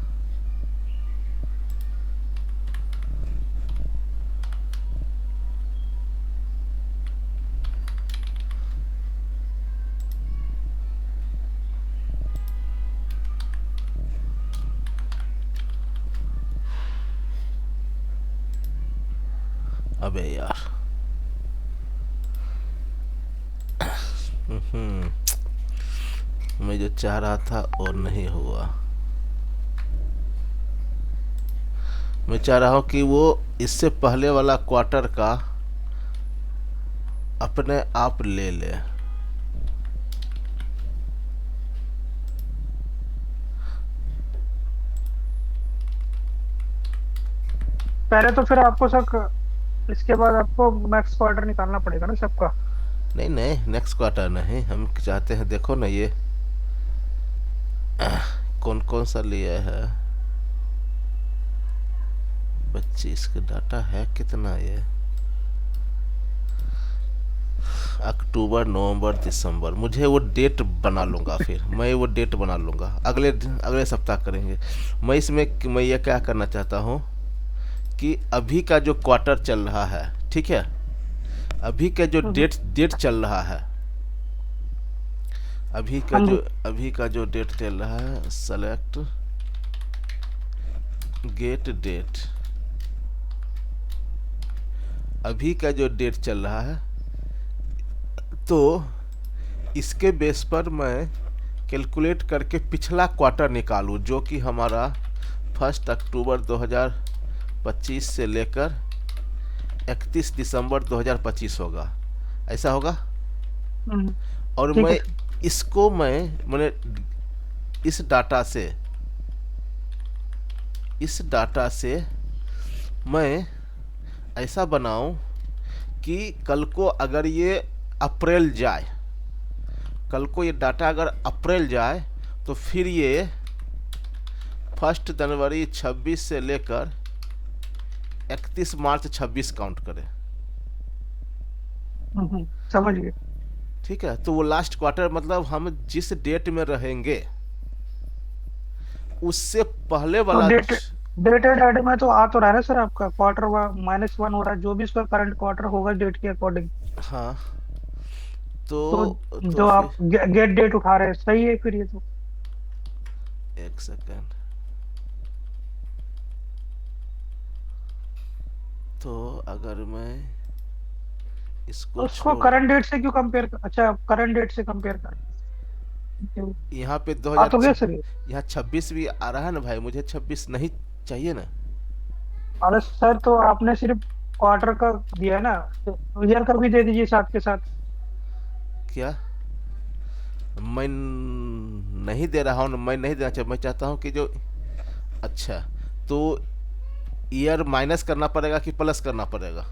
अबे यार, मैं जो चाह रहा था और नहीं हुआ। मैं चाह रहा हूँ कि वो इससे पहले वाला क्वार्टर का अपने आप ले ले। पहले तो फिर आपको सर, इसके बाद आपको मैक्स क्वार्टर निकालना पड़ेगा ना सबका। नहीं नहीं, नेक्स्ट क्वार्टर नहीं, हम चाहते हैं, देखो ना ये कौन कौन सा लिया है। 25 का डाटा है कितना, ये अक्टूबर, नवंबर, दिसंबर। मुझे वो डेट बना लूँगा, फिर मैं वो डेट बना लूँगा, अगले अगले सप्ताह करेंगे। मैं ये क्या करना चाहता हूँ कि अभी का जो क्वार्टर चल रहा है, ठीक है, अभी का जो डेट डेट चल रहा है, हाँ जी। अभी का जो डेट चल रहा है, सेलेक्ट गेट डेट, अभी का जो डेट चल रहा है, तो इसके बेस पर मैं कैलकुलेट करके पिछला क्वार्टर निकालूं, जो कि हमारा 1 अक्टूबर 2025 से लेकर 31 दिसंबर 2025 होगा। ऐसा होगा। और ठीक है मैं सर। इसको मैंने इस डाटा से मैं ऐसा बनाऊं कि कल को अगर ये अप्रैल जाए, कल को ये डाटा अगर अप्रैल जाए, तो फिर ये 1 जनवरी 26 से लेकर 31 मार्च 26 काउंट करे। समझ गए। ठीक है, तो वो लास्ट क्वार्टर, मतलब हम जिस डेट में रहेंगे उससे पहले तो वाला डेटेड एड में तो आ तो रहा है ना सर, आपका क्वार्टर -1 हो रहा है, जो भी इसका करंट क्वार्टर होगा डेट के अकॉर्डिंग। हाँ, तो तो जो फिर आप गेट डेट उठा रहे हैं सही है फिर ये तो। एक सेकेंड, तो अगर मैं तो इसको उसको छोड़, करंट डेट से क्यों कंपेयर कर, अच्छा करंट डेट से कंपेयर कर। यहाँ पे आ तो गया सर ये। यहाँ 26 भी आ रहा है ना भाई, मुझे 26 नहीं चाहिए ना। अरे सर तो आपने सिर्फ क्वार्टर का दिया है ना, तो ईयर का भी दे दीजिए साथ के साथ। क्या, मैं नहीं दे रहा हूँ, मैं नहीं देना चाहता, मैं चाहता हूँ कि जो, अच्छा, तो ईयर माइनस करना पड़ेगा कि प्लस करना पड़ेगा,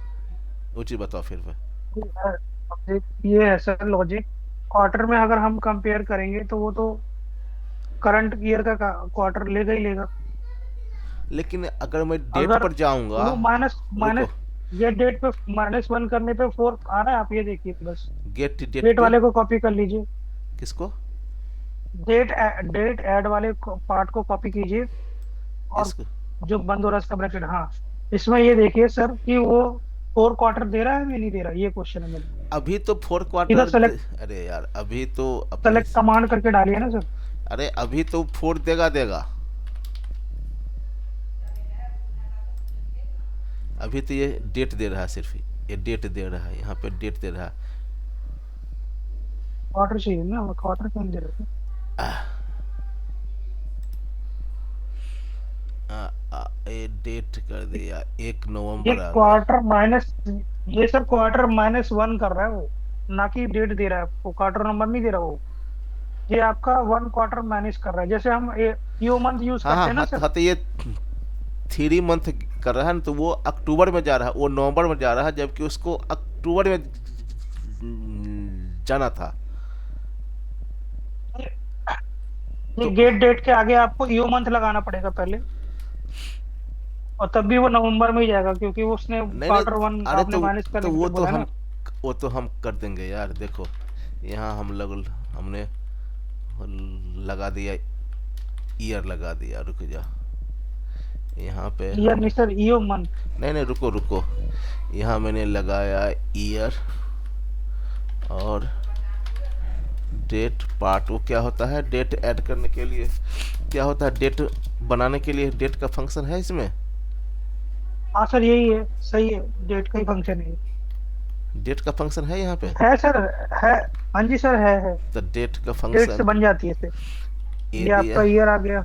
वो चीज़ बताओ फिर मैं। अब ये है सर लॉजिक, क्वार्टर में अगर हम कंपेयर करेंगे तो वो तो करंट ईयर का क्वार्टर लेगा ही लेगा। लेकिन अगर मैं डेट अगर पर जाऊंगा, वो माइनस रुको, माइनस ये डेट पे -1 करने पे 4 आ रहा है, आप ये देखिए बस। गेट डेट डेट पे, वाले को कॉपी कर लीजिए। किसको, डेट ऐड वाले पार्ट को कॉपी कीजिए, और इसको, जो बंद हो रहा है इसका ब्रैकेट, हाँ। इसमें ये देखिए सर कि वो 4 क्वार्टर दे रहा है या नहीं दे रहा, ये क्वेश्चन है मेरा। अभी तो फोर्थ इधर क्वार्टर, सेलेक्ट अरे यार अभी तो अपने, सेलेक्ट कमांड करके डालिए ना सर। अरे अभी तो फोर्थ देगा देगा। अभी तो ये डेट दे रहा है सिर्फ, ये डेट दे रहा है, यहाँ पे डेट दे रहा है। क्वार्टर चाहिए ना, क्वार्टर क्यों दे रहे थे? ये डेट कर दिया, एक ये नवंबर आ गया। क्वार्टर माइनस, ये सर क्वार्टर -1 कर रहा है वो, ना कि डेट दे रहा है आपको, क्वार्टर नंबर नहीं दे रहा वो। ये आपका 1 क्वार्टर माइनस कर रहा है, जैसे हम यो मंथ यूज हाँ हाँ करते हैं ना हाँ, सर। हाँ तो ये 3 मंथ कर रहा है ना, तो वो अक्टूबर में जा रहा है, वो नवंबर में जा रहा है, जबकि उसको अक्टूबर में जाना था। ये तो गेट डेट के आगे आपको यो मंथ लगाना पड़ेगा पहले, और तब भी वो नवंबर में ही जाएगा, क्योंकि वो उसने नहीं नहीं, क्वार्टर 1 अरे आपने माइनस तो करने के वो लिए तो बोला हम, ना। वो तो हम कर देंगे यार, देखो यहाँ हम हमने लगा दिया, ईयर लगा दिया, रुक जा, यहाँ पे ईयर हम, नहीं सर, यो मंथ। नहीं नहीं रुको रुको, यहाँ मैंने लगाया ईयर, और डेट पार्ट, वो क्या होता है, डेट ऐड करने के लिए क्या होता है, डेट बनाने के लिए डेट का फंक्शन है इसमें। हाँ सर यही है, सही है, डेट का ही फंक्शन है। डेट का फंक्शन है यहाँ पे। है सर, है। हाँ जी सर, है। तो डेट का डेट से फंक्शन बन जाती है सर। ए ये दिया, आपका ईयर आ गया।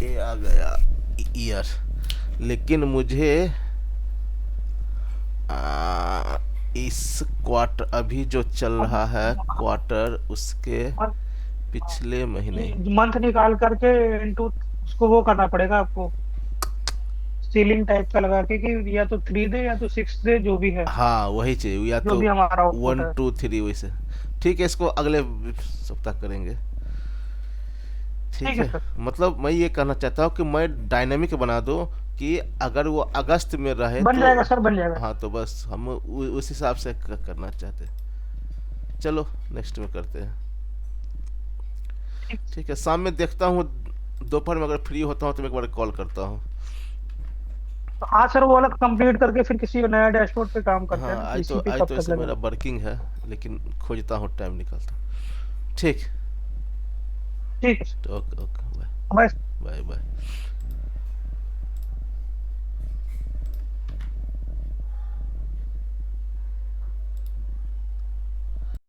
ए आ गया ईयर, लेकिन मुझे इस क्वार्टर अभी जो चल अब रहा है क्वार्टर, उसके पिछले महीने। मंथ निकाल करके इनटू उसको वो करना पड़ेगा आपको, सीलिंग टाइप का लगा के कि या तो 3 दे या तो 6 दे, जो भी है, हाँ वही चाहिए, या जो तो भी हमारा आउटपुट वन है। टू थ्री वैसे। ठीक है, इसको अगले सप्ताह करेंगे। ठीक ठीक है है, सर। मतलब मैं ये कहना चाहता हूँ कि मैं डायनामिक बना दूँ, कि अगर वो अगस्त में रहे बन तो, जाएगा सर, बन जाएगा। हाँ तो बस हम उस हिसाब से करना चाहते हैं। चलो नेक्स्ट में करते हैं। ठीक। ठीक है, शाम में देखता हूँ, दोपहर में अगर फ्री होता हूँ तो मैं एक बार कॉल करता हूँ। तो हाँ सर, वो वाला कंप्लीट करके फिर किसी नया डैशबोर्ड पे काम करते हाँ हैं ना, इसी पे आज कब तो तक ऐसे मेरा लगेगा। वर्किंग है, लेकिन खोजता हूँ, टाइम निकालता हूँ। ठीक। ठीक है सर। Okay okay, bye. बस। Bye bye.